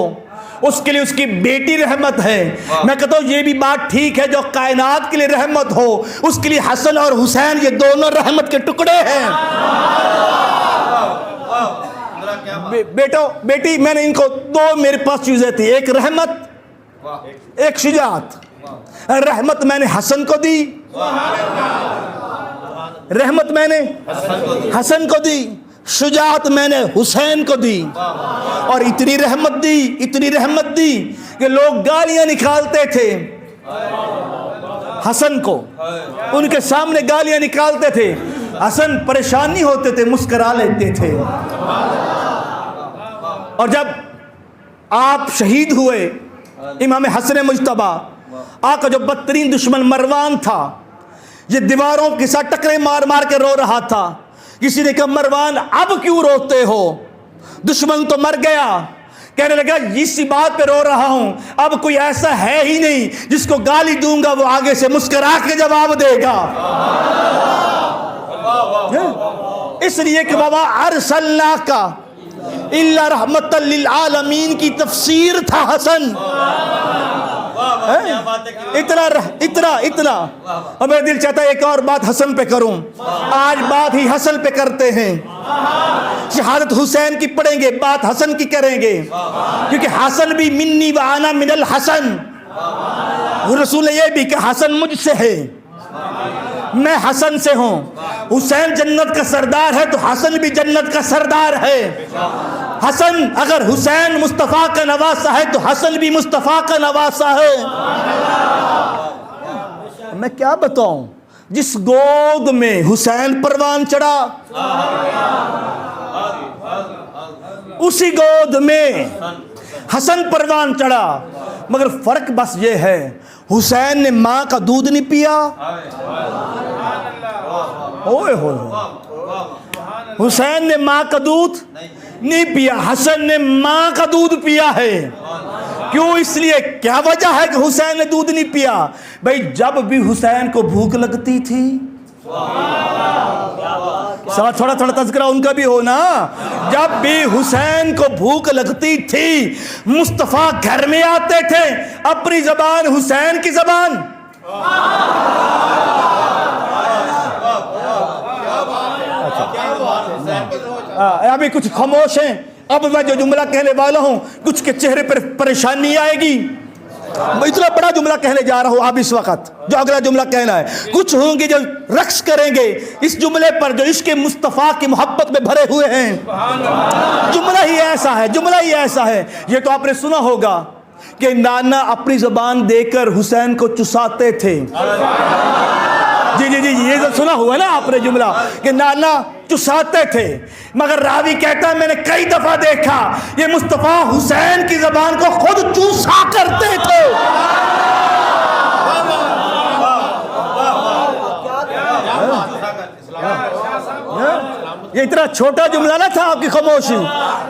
اس کے لیے اس کی بیٹی رحمت ہے، میں کہتا ہوں یہ بھی بات ٹھیک ہے، جو کائنات کے لیے رحمت ہو اس کے لیے حسن اور حسین یہ دونوں رحمت کے ٹکڑے ہیں۔ بیٹو بیٹی میں نے ان کو 2 میرے پاس چیزیں تھی، ایک رحمت ایک شجاعت۔ رحمت میں نے حسن کو دی، رحمت میں نے حسن کو دی، شجاعت میں نے حسین کو دی، اور اتنی رحمت دی کہ لوگ گالیاں نکالتے تھے حسن کو، ان کے سامنے گالیاں نکالتے تھے، حسن پریشان نہیں ہوتے تھے، مسکرا لیتے تھے۔ اور جب آپ شہید ہوئے امام حسن مجتبی، آقا جو بدترین دشمن مروان تھا، یہ دیواروں کے ساتھ ٹکرے مار مار کے رو رہا تھا۔ کسی نے کہا مروان اب کیوں روتے ہو، دشمن تو مر گیا، کہنے لگا اسی بات پہ رو رہا ہوں، اب کوئی ایسا ہے ہی نہیں جس کو گالی دوں گا وہ آگے سے مسکرا کے جواب دے گا، اس لیے کہ بابا ارسلناک الا رحمت للعالمین کی تفسیر تھا حسن، اتنا اور میرا دل چاہتا ہے ایک اور بات حسن پہ کروں، آج بات ہی حسن پہ کرتے ہیں، شہادت حسین کی پڑھیں گے، بات حسن کی کریں گے، کیونکہ حسن بھی منی و انا من الحسن، رسول نے یہ بھی کہ حسن مجھ سے ہے، میں حسن سے ہوں، حسین جنت کا سردار ہے تو حسن بھی جنت کا سردار ہے، حسن اگر حسین مصطفیٰ کا نواسا ہے تو حسن بھی مصطفیٰ کا نواسا ہے۔ میں کیا بتاؤں، جس گود میں حسین پروان چڑھا اسی گود میں حسن پروان چڑھا، مگر فرق بس یہ ہے حسین نے ماں کا دودھ نہیں پیا، حسین نے ماں کا دودھ نہیں پیا، حسن نے ماں کا دودھ پیا ہے۔ کیوں؟ اس لیے کیا وجہ ہے کہ حسین نے دودھ نہیں پیا؟ بھئی جب بھی حسین کو بھوک لگتی تھی، تھوڑا تذکرہ ان کا بھی ہو نا، جب بھی حسین کو بھوک لگتی تھی مصطفیٰ گھر میں آتے تھے، اپنی زبان حسین کی زبان ابھی کچھ خاموش ہیں، اب میں جو جملہ کہنے والا ہوں کچھ کے چہرے پر پریشانی آئے گی، اتنا بڑا جملہ کہنے جا رہا ہوں اب اس وقت، جو اگلا جملہ کہنا ہے، کچھ ہوں گے جو رقص کریں گے اس جملے پر جو عشق مصطفیٰ کی محبت میں بھرے ہوئے ہیں۔ جملہ ہی ایسا ہے، یہ تو آپ نے سنا ہوگا کہ نانا اپنی زبان دے کر حسین کو چساتے تھے، جی یہ تو سنا ہوا نا آپ نے جملہ کہ نانا چساتے تھے، مگر راوی کہتا ہے میں نے کئی دفعہ دیکھا یہ مصطفیٰ حسین کی زبان کو خود چوسا کرتے تھے۔ یہ اتنا چھوٹا جملہ نہ تھا آپ کی خاموشی،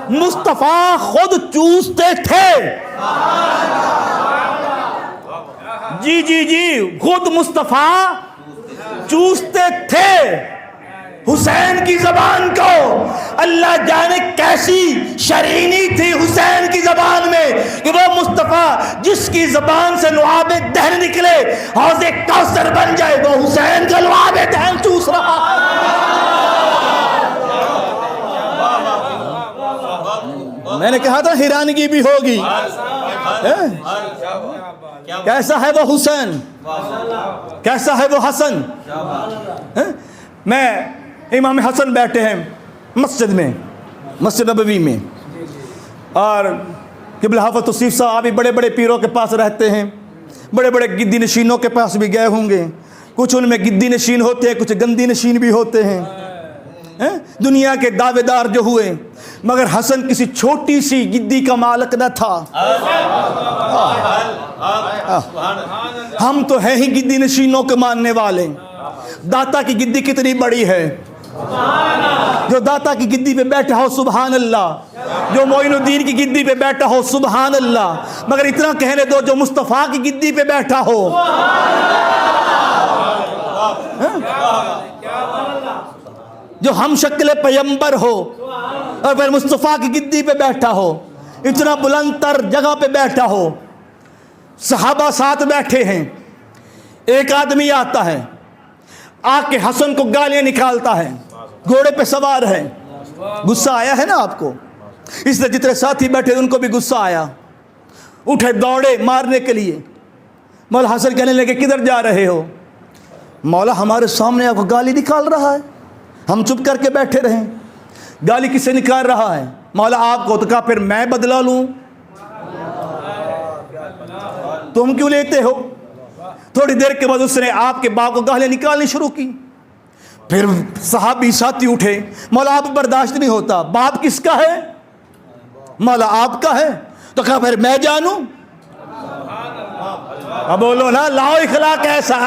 مصطفیٰ خود چوستے تھے، جی خود مصطفیٰ چوستے تھے حسین کی زبان کو۔ اللہ جانے کیسی شرینی تھی حسین کی زبان میں کہ وہ مصطفیٰ جس کی زبان سے لعاب دہن نکلے حوض کوثر بن جائے، وہ حسین کا لعاب دہن چوس رہا ہے۔ میں نے کہا تھا حیرانگی بھی ہوگی، کیسا ہے وہ حسین، کیسا ہے وہ حسن۔ میں امام حسن بیٹھے ہیں مسجد میں، مسجد نبوی میں، اور قبلہ حافظ توصیف صاحب بھی بڑے بڑے پیروں کے پاس رہتے ہیں، بڑے بڑے گدی نشینوں کے پاس بھی گئے ہوں گے، کچھ ان میں گدی نشین ہوتے ہیں، کچھ گندی نشین بھی ہوتے ہیں، دنیا کے دعوے دار جو ہوئے، مگر حسن کسی چھوٹی سی گدی کا مالک نہ تھا۔ ہم تو ہیں ہی گدی نشینوں کے ماننے والے۔ داتا کی گدی کتنی بڑی ہے، جو داتا کی گدی پہ بیٹھا ہو سبحان اللہ، جو معین الدین کی گدی پہ بیٹھا ہو سبحان اللہ، مگر اتنا کہنے دو جو مصطفیٰ کی گدی پہ بیٹھا ہو، جو ہم شکل پیمبر ہو اور پھر مصطفیٰ کی گدی پہ بیٹھا ہو، اتنا بلند تر جگہ پہ بیٹھا ہو، صحابہ ساتھ بیٹھے ہیں، ایک آدمی آتا ہے آ کے حسن کو گالیاں نکالتا ہے، گھوڑے پہ سوار ہے، غصہ آیا ہے نا آپ کو، اس لیے جتنے ساتھی بیٹھے ان کو بھی غصہ آیا، اٹھے دوڑے مارنے کے لیے۔ مولا حسن کہنے لگے کدھر جا رہے ہو؟ مولا ہمارے سامنے آپ کو گالی نکال رہا ہے، ہم چپ کر کے بیٹھے رہیں، گالی کس سے نکال رہا ہے؟ مولا آپ کو۔ تو کہا پھر میں بدلہ لوں، تم کیوں لیتے ہو؟ تھوڑی دیر کے بعد اس نے آپ کے باپ کو گالیاں نکالنی شروع کی۔ پھر صحابی ساتھی اٹھے، مولا آپ برداشت نہیں ہوتا، باپ کس کا ہے؟ مولا آپ کا ہے۔ تو کہا پھر میں جانوں؟ اب بولو نا، لاؤ اخلاق ایسا،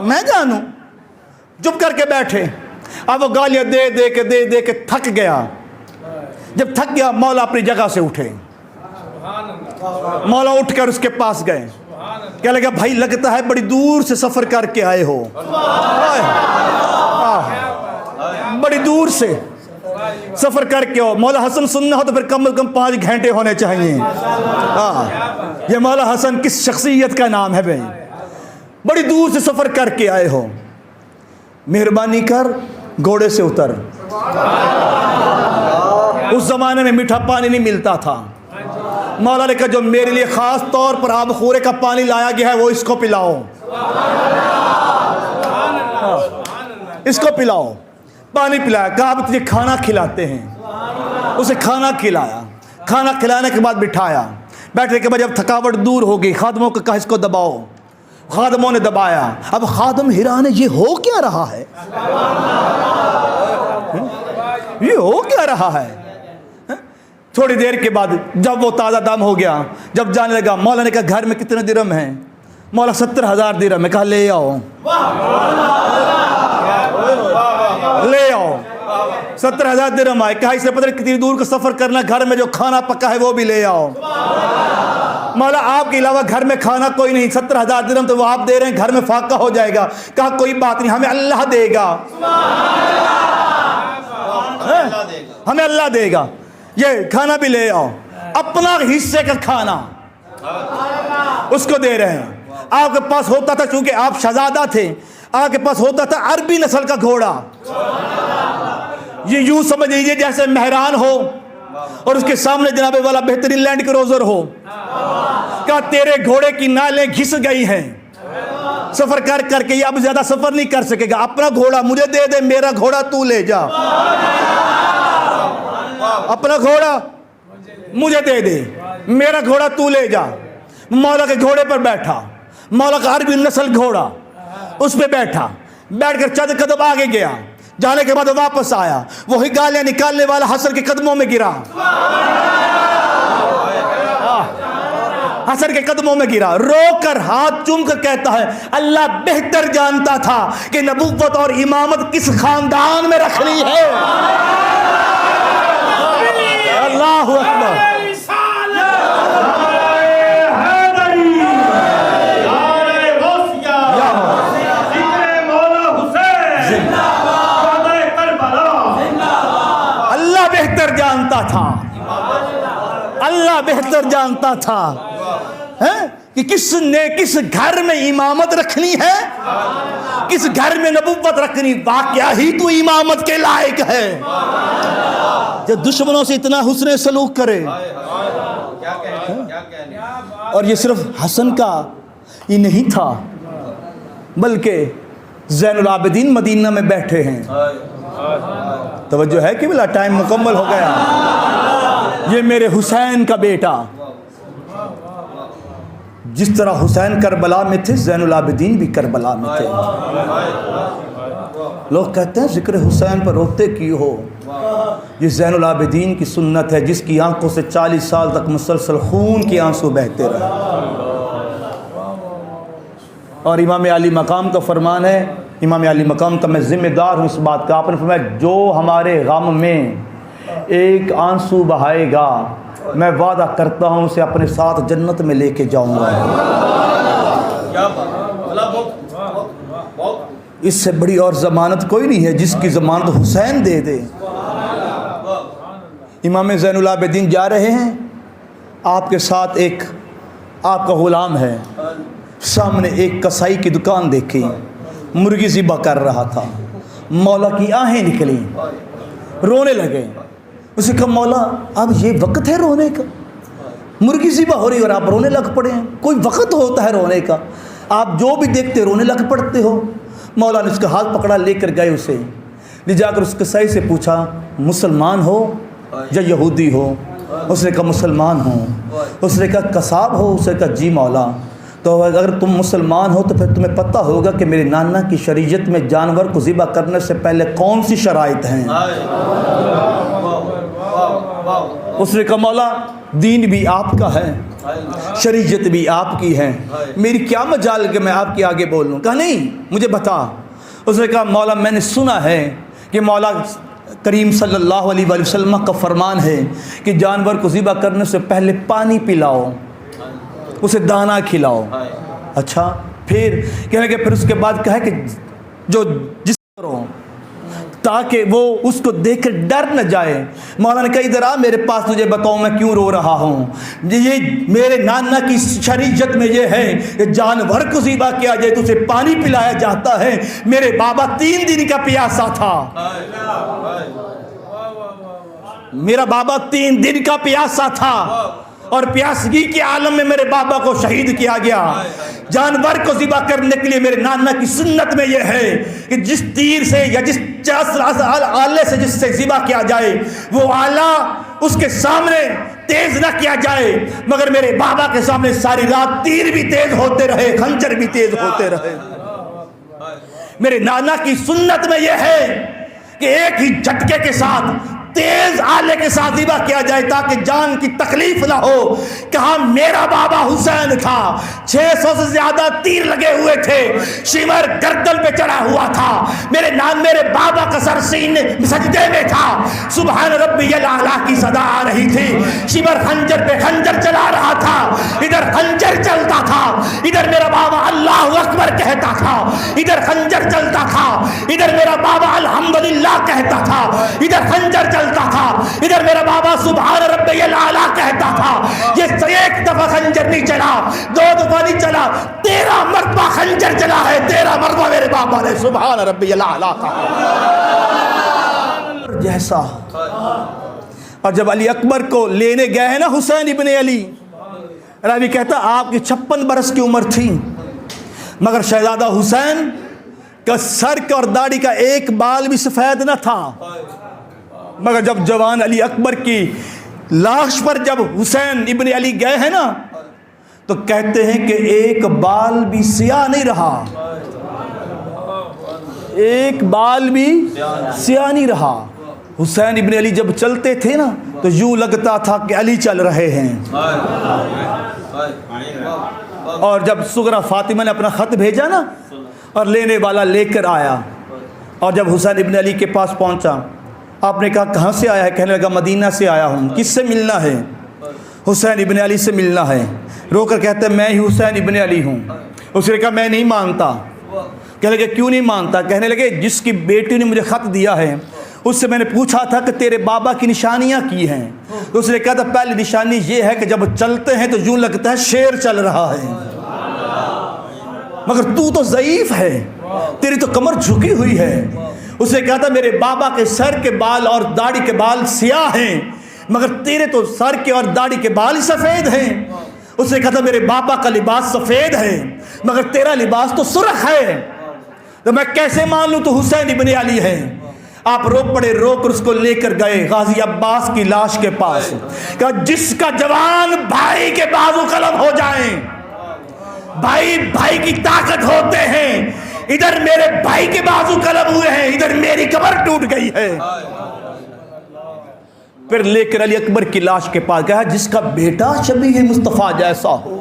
میں جانوں؟ چپ کر کے بیٹھے۔ اب وہ گالیاں دے دے کے تھک گیا، جب تھک گیا مولا اپنی جگہ سے اٹھے، مولا اٹھ کر اس کے پاس گئے، کہنے لگا بھائی لگتا ہے بڑی دور سے سفر کر کے آئے ہو، بڑی دور سے سفر کر کے ہو۔ مولا حسن سننا ہو تو پھر کم از کم 5 گھنٹے ہونے چاہیے۔ یہ مولا حسن کس شخصیت کا نام ہے بھائی، بڑی دور سے سفر کر کے آئے ہو، مہربانی کر گھوڑے سے اتر۔ اس زمانے میں میٹھا پانی نہیں ملتا تھا، مولا نے کہا جو میرے لیے خاص طور پر آب خورے کا پانی لایا گیا ہے وہ اس کو پلاؤ، اس کو پلاؤ۔ پانی پلایا، کہا اب تجھے کھانا کھلاتے ہیں، اسے کھانا کھلایا، کھانا کھلانے کے بعد بٹھایا، بیٹھنے کے بعد جب تھکاوٹ دور ہو گئی خادموں کو کہا اس کو دباؤ، خادموں نے دبایا۔ اب خادم حیران ہے یہ ہو کیا رہا ہے، یہ ہو کیا رہا ہے۔ تھوڑی دیر کے بعد جب وہ تازہ دم ہو گیا، جب جانے لگا، مولا نے کہا گھر میں کتنے درہم ہیں؟ مولا 70,000 درہم ہے۔ کہا لے آؤ، لے آؤ۔ 70,000 درہم آئے۔ کہا اس نے پتہ نہیں کتنی دور کا سفر کرنا، گھر میں جو کھانا پکا ہے وہ بھی لے آؤ۔ مولا آپ کے علاوہ گھر میں کھانا کوئی نہیں، 70,000 درہم تو وہ آپ دے رہے ہیں، گھر میں فاقہ ہو جائے گا۔ کہا کوئی بات نہیں، ہمیں اللہ دے گا، ہمیں اللہ دے گا، یہ کھانا بھی لے آؤ۔ اپنا حصے کا کھانا اس کو دے رہے ہیں۔ آپ کے پاس ہوتا تھا، چونکہ آپ شہزادہ تھے، آپ کے پاس ہوتا تھا عربی نسل کا گھوڑا، یہ یوں سمجھ لیجیے جیسے مہران ہو اور اس کے سامنے جناب والا بہترین لینڈ کروزر ہو۔ کہا تیرے گھوڑے کی نالیں گھس گئی ہیں، سفر کر کر کے یہ اب زیادہ سفر نہیں کر سکے گا، اپنا گھوڑا مجھے دے دے، میرا گھوڑا تو لے جا، اپنا گھوڑا مجھے دے دے، میرا گھوڑا تو لے جا۔ مولا کے گھوڑے پر بیٹھا، مولا کا عربی نسل گھوڑا، اس پہ بیٹھا، بیٹھ کر چند قدم آگے گیا، جانے کے بعد واپس آیا، وہی گالیاں نکالنے والا حسن کے قدموں میں گرا، حسن کے قدموں میں گرا، رو کر ہاتھ چوم کر کہتا ہے اللہ بہتر جانتا تھا کہ نبوت اور امامت کس خاندان میں رکھنی ہے۔ اللہ اکبر۔ اللہ بہتر جانتا تھا، اللہ بہتر جانتا تھا کہ کس نے کس گھر میں امامت رکھنی ہے، کس گھر میں نبوت رکھنی، واقعہ ہی تو امامت کے لائق ہے۔ جو دشمنوں سے اتنا حسن سلوک کرے، اور یہ صرف حسن کا ہی نہیں تھا بلکہ زین العابدین مدینہ میں بیٹھے ہیں۔ توجہ ہے کہ بلا ٹائم مکمل ہو گیا۔ یہ میرے حسین کا بیٹا، جس طرح حسین کربلا میں تھے زین العابدین بھی کربلا میں تھے۔ لوگ کہتے ہیں ذکر حسین پر روتے کیوں ہو، یہ زین العابدین کی سنت ہے جس کی آنکھوں سے 40 سال تک مسلسل خون کے آنسو بہتے رہے۔ اور امام علی مقام کا فرمان ہے، امام علی مقام کا میں ذمہ دار ہوں اس بات کا، آپ نے فرمایا جو ہمارے غم میں ایک آنسو بہائے گا میں وعدہ کرتا ہوں اسے اپنے ساتھ جنت میں لے کے جاؤں گا۔ اس سے بڑی اور ضمانت کوئی نہیں ہے جس کی ضمانت حسین دے دے۔ امام زین العابدین جا رہے ہیں، آپ کے ساتھ ایک آپ کا غلام ہے، سامنے ایک کسائی کی دکان دیکھی، مرغی ذبح کر رہا تھا، مولا کی آہیں نکلی، رونے لگے۔ اسے کہا مولا اب یہ وقت ہے رونے کا، مرغی ذبح ہو رہی اور آپ رونے لگ پڑے ہیں، کوئی وقت ہوتا ہے رونے کا، آپ جو بھی دیکھتے رونے لگ پڑتے ہو۔ مولا نے اس کا ہاتھ پکڑا، لے کر گئے، اسے لے جا کر اس کسائی سے پوچھا مسلمان ہو یا یہودی ہو؟ اس نے کہا مسلمان ہوں۔ اس نے کہا قصاب ہو؟ اس نے کہا جی مولا۔ تو اگر تم مسلمان ہو تو پھر تمہیں پتہ ہوگا کہ میرے نانا کی شریعت میں جانور کو ذبح کرنے سے پہلے کون سی شرائط ہیں۔ اس نے کہا مولا دین بھی آپ کا ہے، شریعت بھی آپ کی ہے، میری کیا مجال کہ میں آپ کے آگے بولوں؟ کہا نہیں مجھے بتا۔ اس نے کہا مولا میں نے سنا ہے کہ مولا کریم صلی اللہ علیہ وآلہ وسلم کا فرمان ہے کہ جانور کو ذبح کرنے سے پہلے پانی پلاؤ، اسے دانہ کھلاؤ. اچھا پھر کہنے کہ پھر اس کے بعد کہا کہ جو جس کرو تاکہ وہ اس کو دیکھ کر ڈر نہ جائے. مولانا نے کہا ادھر آ میرے پاس، تجھے بتاؤں میں کیوں رو رہا ہوں. یہ میرے نانا کی شریعت میں یہ ہے کہ جانور کو ذبح کیا جائے تو اسے پانی پلایا جاتا ہے. میرے بابا 3 دن کا پیاسا تھا، میرا بابا 3 دن کا پیاسا تھا، اور پیاسگی کے عالم میں میرے بابا کو شہید کیا گیا. جانور کو ذبح کرنے کے لیے میرے نانا کی سنت میں یہ ہے کہ جس تیر سے یا جس آلے سے جس سے ذبح کیا جائے وہ آلہ اس کے سامنے تیز نہ کیا جائے، مگر میرے بابا کے سامنے ساری رات تیر بھی تیز ہوتے رہے، خنجر بھی تیز ہوتے رہے. میرے نانا کی سنت میں یہ ہے کہ ایک ہی جھٹکے کے ساتھ تیز آلے کے ساتھ ذبح کیا جائے تاکہ جان کی تکلیف نہ ہو. کہا میرا بابا حسین تھا، 600 سے زیادہ تیر لگے ہوئے تھے، شمر گردن پہ چڑھا ہوا تھا، میرے بابا کا سر سینے سجدے میں تھا، سبحان ربی الاعلیٰ کی صدا آ رہی تھی، شمر خنجر پہ خنجر چلا رہا تھا، ادھر خنجر چلتا تھا، ادھر میرا بابا اللہ اکبر کہتا تھا، ادھر خنجر چلتا تھا، ادھر میرا بابا الحمدللہ کہتا تھا، ادھر خنجر چلتا تھا، ادھر میرا بابا سبحان ربی الاعلیٰ کہتا تھا. یہ ایک دفعہ خنجر نہیں چلا، 2 دفعہ نہیں چلا، 13 مرتبہ خنجر چلا ہے، 13 مرتبہ میرے بابا نے سبحان ربی الاعلیٰ کہا جیسا. اور جب علی اکبر کو لینے گئے ہیں نا حسین ابن علی، راوی کہتا آپ کی 56 برس کی عمر تھی، مگر شہزادہ حسین کا سر کا اور داڑھی کا ایک بال بھی سفید نہ تھا. مگر جب جوان علی اکبر کی لاش پر جب حسین ابن علی گئے ہیں نا تو کہتے ہیں کہ ایک بال بھی سیاہ نہیں رہا، ایک بال بھی سیاہ نہیں رہا. حسین ابن علی جب چلتے تھے نا تو یوں لگتا تھا کہ علی چل رہے ہیں. اور جب سغرا فاطمہ نے اپنا خط بھیجا نا اور لینے والا لے کر آیا، اور جب حسین ابن علی کے پاس پہنچا آپ نے کہا کہاں سے آیا ہے؟ کہنے لگا مدینہ سے آیا ہوں. کس سے ملنا ہے؟ حسین ابن علی سے ملنا ہے. رو کر کہتے ہیں میں ہی حسین ابن علی ہوں. اس نے کہا میں نہیں مانتا. کہنے لگے کیوں نہیں مانتا؟ کہنے لگے جس کی بیٹی نے مجھے خط دیا ہے اس سے میں نے پوچھا تھا کہ تیرے بابا کی نشانیاں کی ہیں. اس نے کہا تھا پہلی نشانی یہ ہے کہ جب چلتے ہیں تو یوں لگتا ہے شیر چل رہا ہے، مگر تو ضعیف ہے، تیری تو کمر جھکی ہوئی ہے. اس نے کہا تھا میرے بابا کے سر کے بال اور داڑھی کے بال سیاہ ہیں، مگر تیرے تو سر کے اور داڑھی کے بال ہی سفید ہیں. اس نے کہا تھا میرے بابا کا لباس سفید ہے مگر تیرا لباس تو سرخ ہے، تو میں کیسے مان لوں تو حسین ابن علی ہے. آپ رو پڑے، رو کر اس کو لے کر گئے غازی عباس کی لاش کے پاس. کہا جس کا جوان بھائی کے بازو قلم ہو جائیں، بھائی بھائی کی طاقت ہوتے ہیں، ادھر میرے بھائی کے بازو قلم ہوئے ہیں، ادھر میری کمر ٹوٹ گئی ہے. پھر لے کر علی اکبر کی لاش کے پاس گیا جس کا بیٹا شبیہ مصطفیٰ جیسا ہو،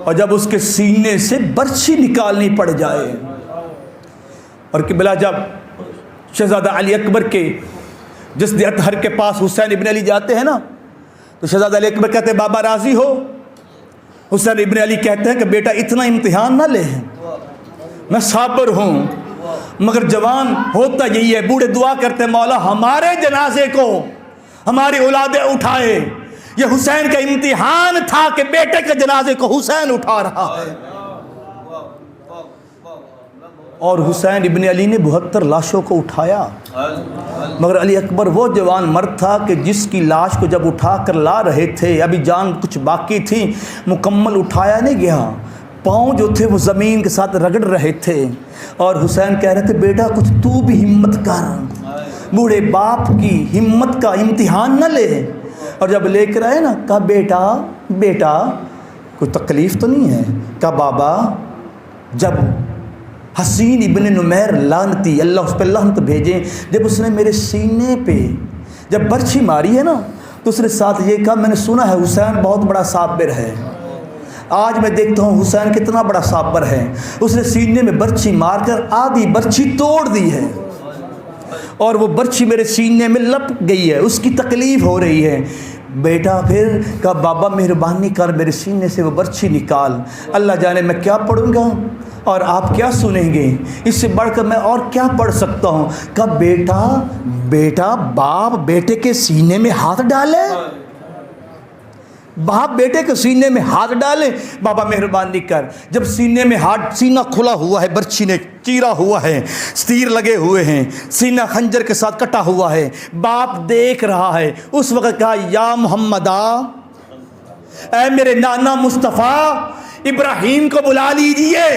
اور جب اس کے سینے سے برچھی نکالنی پڑ جائے. اور قبلہ جب شہزادہ علی اکبر کے جسد اطہر کے پاس حسین ابن علی جاتے ہیں نا تو شہزادہ علی اکبر کہتے ہیں بابا راضی ہو؟ حسین ابن علی کہتے ہیں کہ بیٹا اتنا امتحان نہ لے، میں صابر ہوں، مگر جوان ہوتا یہی ہے. بوڑھے دعا کرتے ہیں مولا ہمارے جنازے کو ہماری اولادیں اٹھائے. یہ حسین کا امتحان تھا کہ بیٹے کے جنازے کو حسین اٹھا رہا ہے. اور حسین ابن علی نے 72 لاشوں کو اٹھایا، مگر علی اکبر وہ جوان مرد تھا کہ جس کی لاش کو جب اٹھا کر لا رہے تھے ابھی جان کچھ باقی تھی، مکمل اٹھایا نہیں گیا، پاؤں جو تھے وہ زمین کے ساتھ رگڑ رہے تھے. اور حسین کہہ رہے تھے بیٹا کچھ تو بھی ہمت کر، بوڑھے باپ کی ہمت کا امتحان نہ لے. اور جب لے کر آئے نا کہا بیٹا کوئی تکلیف تو نہیں ہے؟ کہا بابا جب حسین ابن نمیر لعنتی اللہ اس پہ لعنت بھیجیں، جب اس نے میرے سینے پہ جب برچھی ماری ہے نا تو اس نے ساتھ یہ کہا میں نے سنا ہے حسین بہت بڑا صابر ہے. آج میں دیکھتا ہوں حسین کتنا بڑا صابر ہے. اس نے سینے میں برچھی مار کر آدھی برچھی توڑ دی ہے. اور وہ برچھی میرے سینے میں لپک گئی ہے، اس کی تکلیف ہو رہی ہے۔ بیٹا پھر کہا بابا مہربانی کر میرے سینے سے وہ برچھی نکال، اللہ جانے میں کیا پڑھوں گا اور آپ کیا سنیں گے، اس سے بڑھ کر میں اور کیا پڑھ سکتا ہوں۔ کہا بیٹا باپ بیٹے کے سینے میں ہاتھ ڈالے، باپ بیٹے کے سینے میں ہاتھ ڈالے۔ بابا مہربانی کر، جب سینے میں ہاتھ، سینہ کھلا ہوا ہے، برچھی نے چیرا ہوا ہے، تیر لگے ہوئے ہیں، سینہ خنجر کے ساتھ کٹا ہوا ہے، باپ دیکھ رہا ہے۔ اس وقت کہا یا محمدہ، اے میرے نانا مصطفیٰ، ابراہیم کو بلا لیجئے،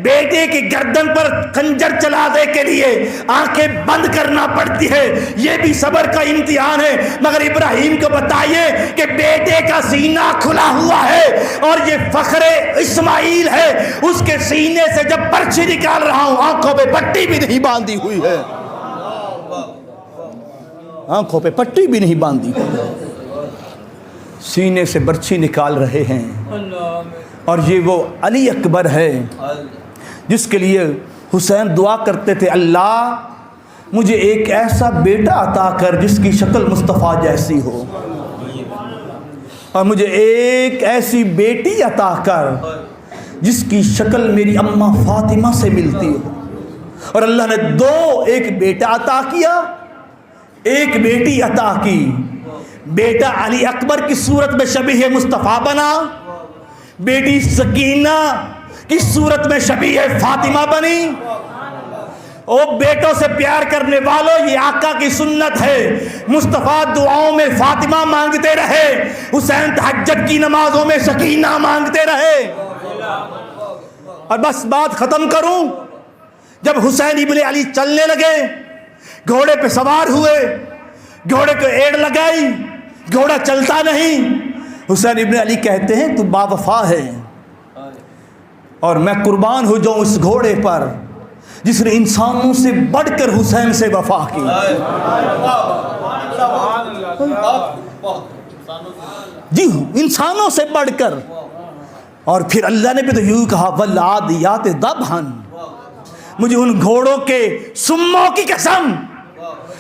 بیٹے کی گردن پر خنجر چلانے کے لیے آنکھیں بند کرنا پڑتی ہے، یہ بھی صبر کا امتحان ہے، مگر ابراہیم کو بتائیے کہ بیٹے کا سینہ کھلا ہوا ہے اور یہ فخر اسماعیل ہے، اس کے سینے سے جب برچھی نکال رہا ہوں آنکھوں پہ پٹی بھی نہیں باندھی ہوئی ہے، آنکھوں پہ پٹی بھی نہیں باندھی ہوئی، سینے سے برچھی نکال رہے ہیں۔ اور یہ وہ علی اکبر ہے جس کے لیے حسین دعا کرتے تھے، اللہ مجھے ایک ایسا بیٹا عطا کر جس کی شکل مصطفیٰ جیسی ہو، اور مجھے ایک ایسی بیٹی عطا کر جس کی شکل میری اماں فاطمہ سے ملتی ہو۔ اور اللہ نے دو، ایک بیٹا عطا کیا، ایک بیٹی عطا کی۔ بیٹا علی اکبر کی صورت میں شبیہ مصطفیٰ بنا، بیٹی سکینہ کی صورت میں شبیہ فاطمہ بنی۔ او بیٹوں سے پیار کرنے والوں، یہ آقا کی سنت ہے، مصطفیٰ دعاؤں میں فاطمہ مانگتے رہے، حسین تہجد کی نمازوں میں سکینہ مانگتے رہے۔ اور بس بات ختم کروں، جب حسین ابن علی چلنے لگے، گھوڑے پہ سوار ہوئے، گھوڑے کو ایڑ لگائی، گھوڑا چلتا نہیں، حسین ابن علی کہتے ہیں تو با وفا ہے، اور میں قربان ہو جاؤں اس گھوڑے پر جس نے انسانوں سے بڑھ کر حسین سے وفا کی۔ جی انسانوں سے بڑھ کر۔ اور پھر اللہ نے بھی تو یوں کہا والعادیات ضبحا، مجھے ان گھوڑوں کے سموں کی قسم،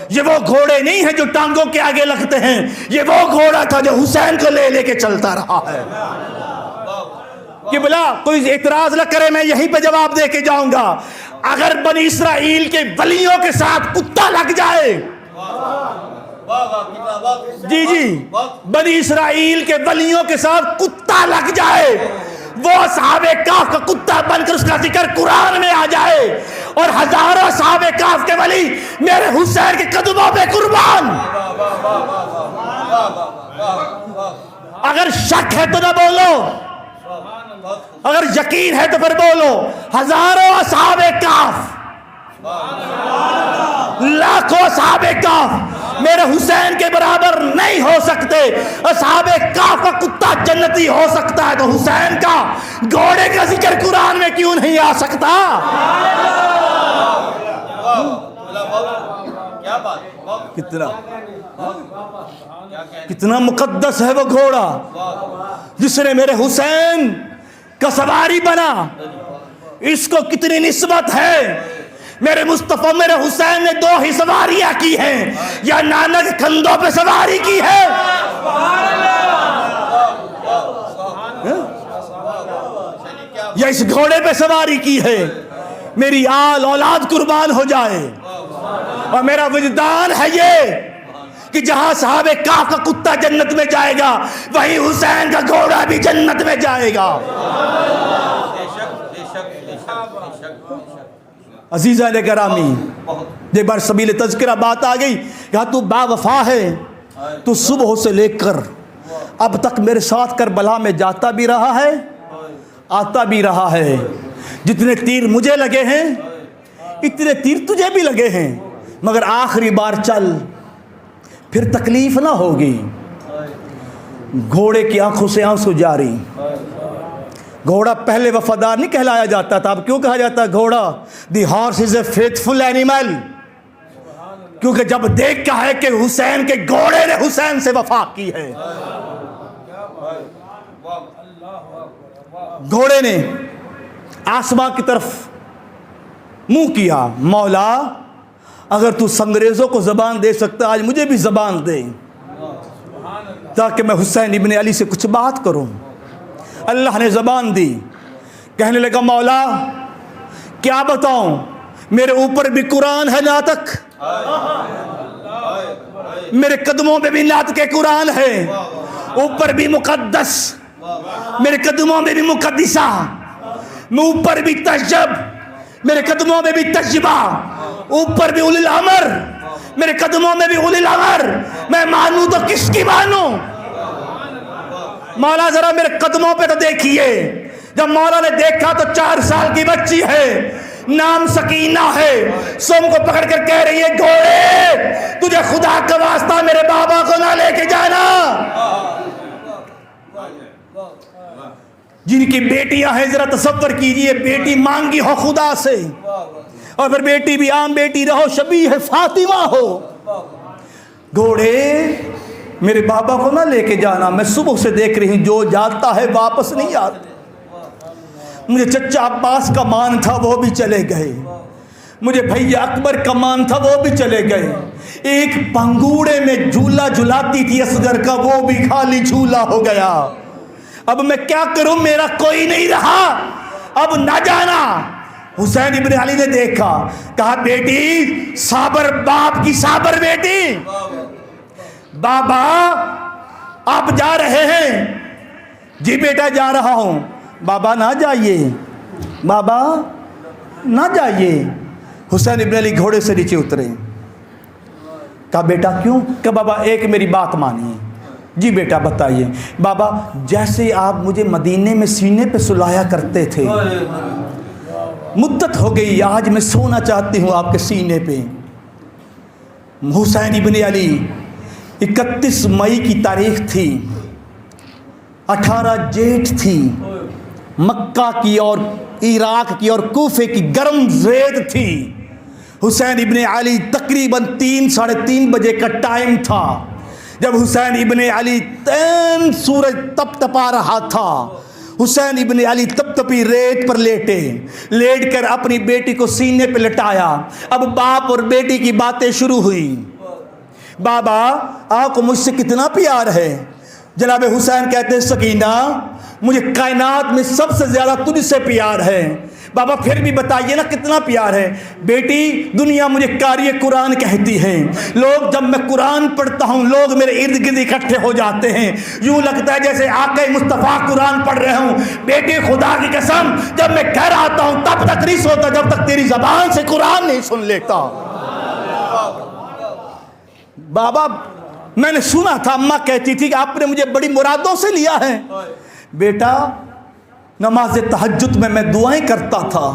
یہ وہ گھوڑے نہیں ہیں جو ٹانگوں کے آگے لگتے ہیں، یہ وہ گھوڑا تھا جو حسین کو لے لے کے چلتا رہا ہے۔ کہ بلا کوئی اعتراض نہ کرے، میں یہیں پہ جواب دے کے جاؤں گا، اگر بنی اسرائیل کے ولیوں کے ساتھ کتا لگ جائے، جی بنی اسرائیل کے ولیوں کے ساتھ کتا لگ جائے، وہ اصحاب کہف کا کتا بن کر اس کا ذکر قرآن میں آ جائے، اور ہزاروں اصحاب کہف کے ولی میرے حسین کے قدموں پہ قربان۔ اگر شک ہے تو نہ بولو، اگر یقین ہے تو پھر بولو، ہزاروں اصحاب کہف، لاکھوں اصحاب کہف میرے حسین کے برابر نہیں ہو سکتے۔ اصحاب کہف کا کتا جنتی ہو سکتا ہے تو حسین کا گھوڑے کا ذکر قرآن میں کیوں نہیں آ سکتا؟ کتنا مقدس ہے وہ گھوڑا جس نے میرے حسین کا سواری بنا، اس کو کتنی نسبت ہے۔ میرے مصطفیٰ میرے حسین نے دو ہی سواریاں کی ہیں، یا نانا کے کندھوں پہ سواری کی ہے، یا اس گھوڑے پہ سواری کی ہے۔ میری آل اولاد قربان ہو جائے، اور میرا وجدان ہے یہ کہ جہاں صحاب کہف کا کتا جنت میں جائے گا، وہی حسین کا گھوڑا بھی جنت میں جائے گا۔ عزیزان گرامی، یہ بار سبیل تذکرہ بات آ گئی، کہا تو با وفا ہے، تو صبح سے لے کر اب تک میرے ساتھ کربلا میں جاتا بھی رہا ہے، آتا بھی رہا ہے، جتنے تیر مجھے لگے ہیں اتنے تیر تجھے بھی لگے ہیں، مگر آخری بار چل، پھر تکلیف نہ ہوگی۔ گھوڑے کی آنکھوں سے آنسو جاری۔ گھوڑا پہلے وفادار نہیں کہلایا جاتا تھا، اب کیوں کہا جاتا ہے گھوڑا؟ The horse is a faithful animal, کیونکہ جب دیکھا ہے کہ حسین کے گھوڑے نے حسین سے وفا کی ہے۔ گھوڑے نے آسمان کی طرف منہ کیا، مولا اگر تو انگریزوں کو زبان دے سکتا آج مجھے بھی زبان دے تاکہ میں حسین ابن علی سے کچھ بات کروں۔ اللہ نے زبان دی، کہنے لگا مولا کیا بتاؤں، میرے اوپر بھی قرآن ہے ناطق، میرے قدموں میں بھی ناطق قرآن ہے، اوپر بھی مقدس، میرے قدموں میں بھی مقدسہ، میں اوپر بھی تشجب، میرے قدموں میں بھی تشجبہ، اوپر بھی اولی الامر، میرے قدموں میں بھی اولی الامر، میں مانوں تو کس کی مانوں؟ مولا ذرا میرے قدموں پہ تو دیکھیے۔ جب مولا نے دیکھا تو 4 سال کی بچی ہے، نام سکینہ ہے، سوم کو پکڑ کر کہہ رہی ہے گھوڑے تجھے خدا کا واسطہ میرے بابا کو نہ لے کے جانا۔ جن کی بیٹیاں ہیں ذرا تصور کیجئے، بیٹی مانگی ہو خدا سے، اور پھر بیٹی بھی عام بیٹی رہو، شبیہ فاطمہ ہو، گھوڑے میرے بابا کو نہ لے کے جانا، میں صبح سے دیکھ رہی ہوں جو جاتا ہے واپس نہیں آتا۔ مجھے چچا عباس کا مان تھا وہ بھی چلے گئے، مجھے بھیا اکبر کا مان تھا وہ بھی چلے گئے، ایک پنگوڑے میں جھولا جھلاتی تھی اصغر کا وہ بھی خالی جھولا ہو گیا۔ اب میں کیا کروں، میرا کوئی نہیں رہا، اب نہ جانا۔ حسین ابن علی نے دیکھا، کہا بیٹی صابر باپ کی صابر بیٹی، بابا آپ جا رہے ہیں؟ جی بیٹا جا رہا ہوں۔ بابا نہ جائیے، بابا نہ جائیے۔ حسین ابن علی گھوڑے سے نیچے اترے، کہا بیٹا کیوں؟ کہ بابا ایک میری بات مانیے۔ جی بیٹا بتائیے۔ بابا جیسے آپ مجھے مدینے میں سینے پہ سلایا کرتے تھے، مدت ہو گئی آج میں سونا چاہتی ہوں آپ کے سینے پہ۔ حسین ابن علی 31 مئی کی تاریخ تھی، 18 جیٹھ تھی، مکہ کی اور عراق کی اور کوفے کی گرم ریت تھی۔ حسین ابن علی تقریباً 3 ساڑھے 3 بجے کا ٹائم تھا جب حسین ابن علی سورج تپ تپا رہا تھا۔ حسین ابن علی تپ تپی ریت پر لیٹ کر اپنی بیٹی کو سینے پہ لٹایا۔ اب باپ اور بیٹی کی باتیں شروع ہوئی۔ بابا آپ کو مجھ سے کتنا پیار ہے؟ جناب حسین کہتے ہیں سکینہ مجھے کائنات میں سب سے زیادہ تجھ سے پیار ہے۔ بابا پھر بھی بتائیے نا کتنا پیار ہے؟ بیٹی دنیا مجھے قاری قرآن کہتی ہے، لوگ جب میں قرآن پڑھتا ہوں لوگ میرے ارد گرد اکٹھے ہو جاتے ہیں، یوں لگتا ہے جیسے آقا مصطفیٰ قرآن پڑھ رہے ہوں۔ بیٹی خدا کی قسم جب میں گھر آتا ہوں تب تک نہیں سوتا جب تک تیری زبان سے قرآن نہیں سن لیتا۔ بابا میں نے سنا تھا اماں کہتی تھی کہ آپ نے مجھے بڑی مرادوں سے لیا ہے۔ بیٹا نماز تہجد میں دعائیں کرتا تھا،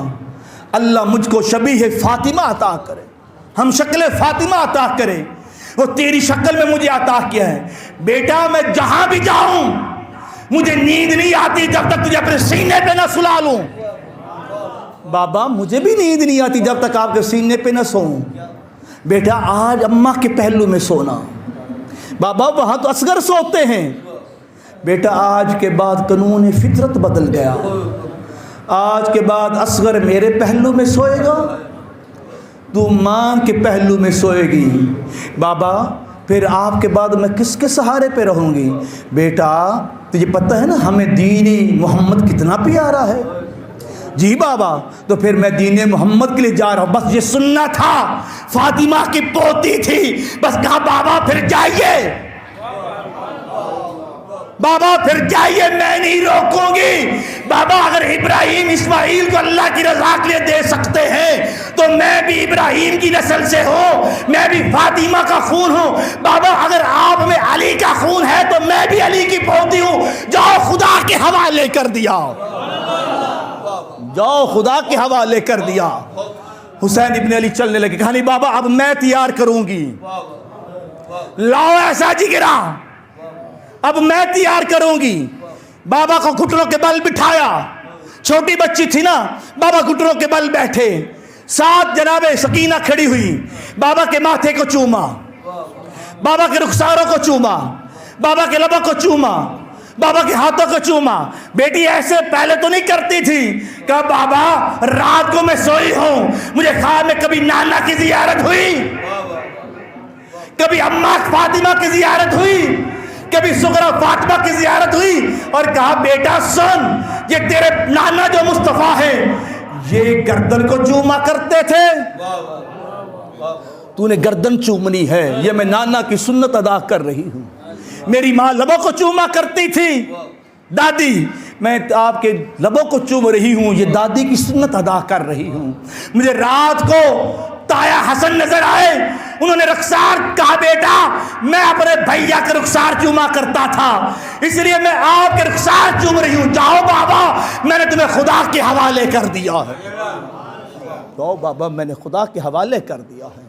اللہ مجھ کو شبیہ فاطمہ عطا کرے، ہم شکل فاطمہ عطا کرے، وہ تیری شکل میں مجھے عطا کیا ہے۔ بیٹا میں جہاں بھی جاؤں مجھے نیند نہیں آتی جب تک تجھے اپنے سینے پہ نہ سلا لوں۔ بابا مجھے بھی نیند نہیں آتی جب تک آپ کے سینے پہ نہ سوؤں۔ بیٹا آج اماں کے پہلو میں سونا، بابا وہاں تو اصغر سوتے ہیں۔ بیٹا آج کے بعد قانون فطرت بدل گیا، آج کے بعد اصغر میرے پہلو میں سوئے گا، تو ماں کے پہلو میں سوئے گی۔ بابا پھر آپ کے بعد میں کس کے سہارے پہ رہوں گی؟ بیٹا تجھے پتہ ہے نا ہمیں دین محمد کتنا پیارا ہے۔ جی بابا تو پھر میں دین محمد کے لیے جا رہا ہوں، بس یہ سننا تھا، فاطمہ کی پوتی تھی، بس کہا بابا پھر جائیے، بابا پھر جائیے میں نہیں روکوں گی۔ بابا اگر ابراہیم اسماعیل کو اللہ کی رضا کے لیے دے سکتے ہیں تو میں بھی ابراہیم کی نسل سے ہوں، میں بھی فاطمہ کا خون ہوں۔ بابا اگر آپ میں علی کا خون ہے تو میں بھی علی کی پوتی ہوں، جاؤ خدا کے حوالے کر دیا، جاؤ خدا کے حوالے کر دیا۔ حسین ابن علی چلنے لگے، کہا نہیں بابا اب میں تیار کروں گی، لاؤ ایسا جگرا، اب میں تیار کروں گی۔ بابا کو گھٹنوں کے بل بٹھایا، چھوٹی بچی تھی نا، بابا گھٹنوں کے بل بیٹھے، ساتھ جناب سکینہ کھڑی ہوئی، بابا کے ماتھے کو چوما، بابا کے رخساروں کو چوما، بابا کے لبوں کو چوما، بابا کے ہاتھوں کو چوما. بیٹی ایسے پہلے تو نہیں کرتی تھی. کہا بابا رات کو میں سوئی ہوں, مجھے خواب میں کبھی نانا کی زیارت ہوئی, کبھی اماں فاطمہ کی زیارت ہوئی, کبھی سغرا فاطمہ کی زیارت ہوئی. اور کہا بیٹا سن, یہ تیرے نانا جو مصطفیٰ ہیں یہ گردن کو چوما کرتے تھے, تو نے گردن چومنی ہے, یہ میں نانا کی سنت ادا کر رہی ہوں. میری ماں لبوں کو چوما کرتی تھی, دادی میں آپ کے لبوں کو چوم رہی ہوں, یہ دادی کی سنت ادا کر رہی ہوں. مجھے رات کو تایا حسن نظر آئے, انہوں نے رخسار کہا بیٹا میں اپنے بھیا کے رخسار چوما کرتا تھا, اس لیے میں آپ کے رخسار چوم رہی ہوں. جاؤ بابا میں نے تمہیں خدا کے حوالے کر دیا ہے, جاؤ بابا میں نے خدا کے حوالے کر دیا ہے.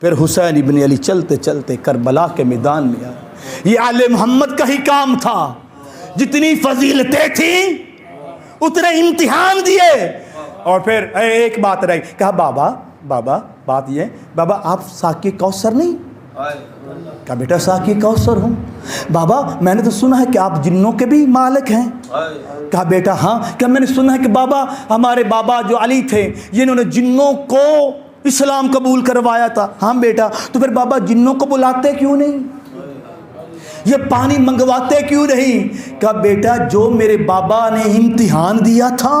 پھر حسین ابن علی چلتے چلتے کربلا کے میدان میں آئے. یہ آل محمد کا ہی کام تھا, جتنی فضیلتیں تھیں اتنے امتحان دیے. اور پھر ایک بات رہی, کہا بابا بات یہ, بابا آپ ساقی کوثر نہیں؟ کہا بیٹا ساقی کوثر ہوں. بابا میں نے تو سنا ہے کہ آپ جنوں کے بھی مالک ہیں. کہا بیٹا ہاں. کہ میں نے سنا ہے کہ بابا ہمارے بابا جو علی تھے جنہوں نے جنوں کو اسلام قبول کروایا تھا. ہاں بیٹا, تو پھر بابا جنوں کو بلاتے کیوں نہیں, یہ پانی منگواتے کیوں نہیں؟ کہا بیٹا جو میرے بابا نے امتحان دیا تھا,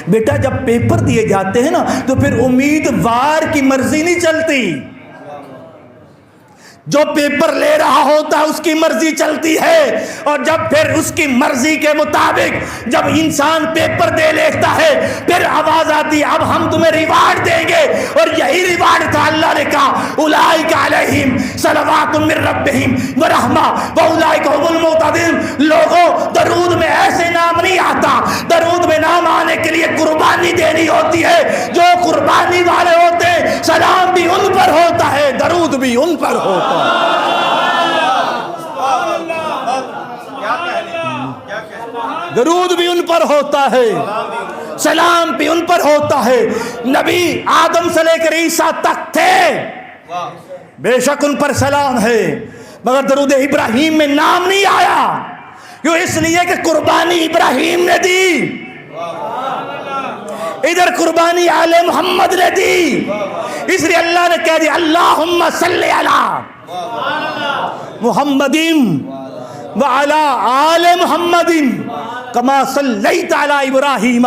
بیٹا جب پیپر دیے جاتے ہیں نا تو پھر امیدوار کی مرضی نہیں چلتی, جو پیپر لے رہا ہوتا ہے اس کی مرضی چلتی ہے. اور جب پھر اس کی مرضی کے مطابق جب انسان پیپر دے لیتا ہے پھر آواز آتی اب ہم تمہیں ریوارڈ دیں گے. اور یہی ریوارڈ تھا. اللہ نے کہا اولئک علیہم صلوات من ربہم ورحمہ واولئک هم المہتدون. لوگوں درود میں ایسے نام نہیں آتا, درود میں نام آنے کے لیے قربانی دینی ہوتی ہے. جو قربانی والے ہوتے ہیں سلام بھی ان پر ہوتا ہے, درود بھی ان پر ہوتا ہے. درود بھی ان پر ہوتا ہے, سلام بھی ان پر ہوتا ہے. نبی آدم سے لے کر عیسیٰ تک تھے, بے شک ان پر سلام ہے, مگر درود ابراہیم میں نام نہیں آیا. کیوں؟ اس لیے کہ قربانی ابراہیم نے دی, ادھر قربانی آل محمد نے دی. اس لیے اللہ نے کہہ دیا اللہم صلی علی محمد وعلی آل محمد کما صلیت علی ابراہیم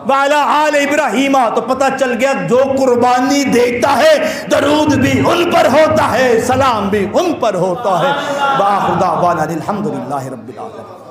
وعلی آل ابراہیم. تو پتہ چل گیا جو قربانی دیتا ہے درود بھی ان پر ہوتا ہے, سلام بھی ان پر ہوتا ہے. وآخر دعوانا الحمدللہ رب العالمین.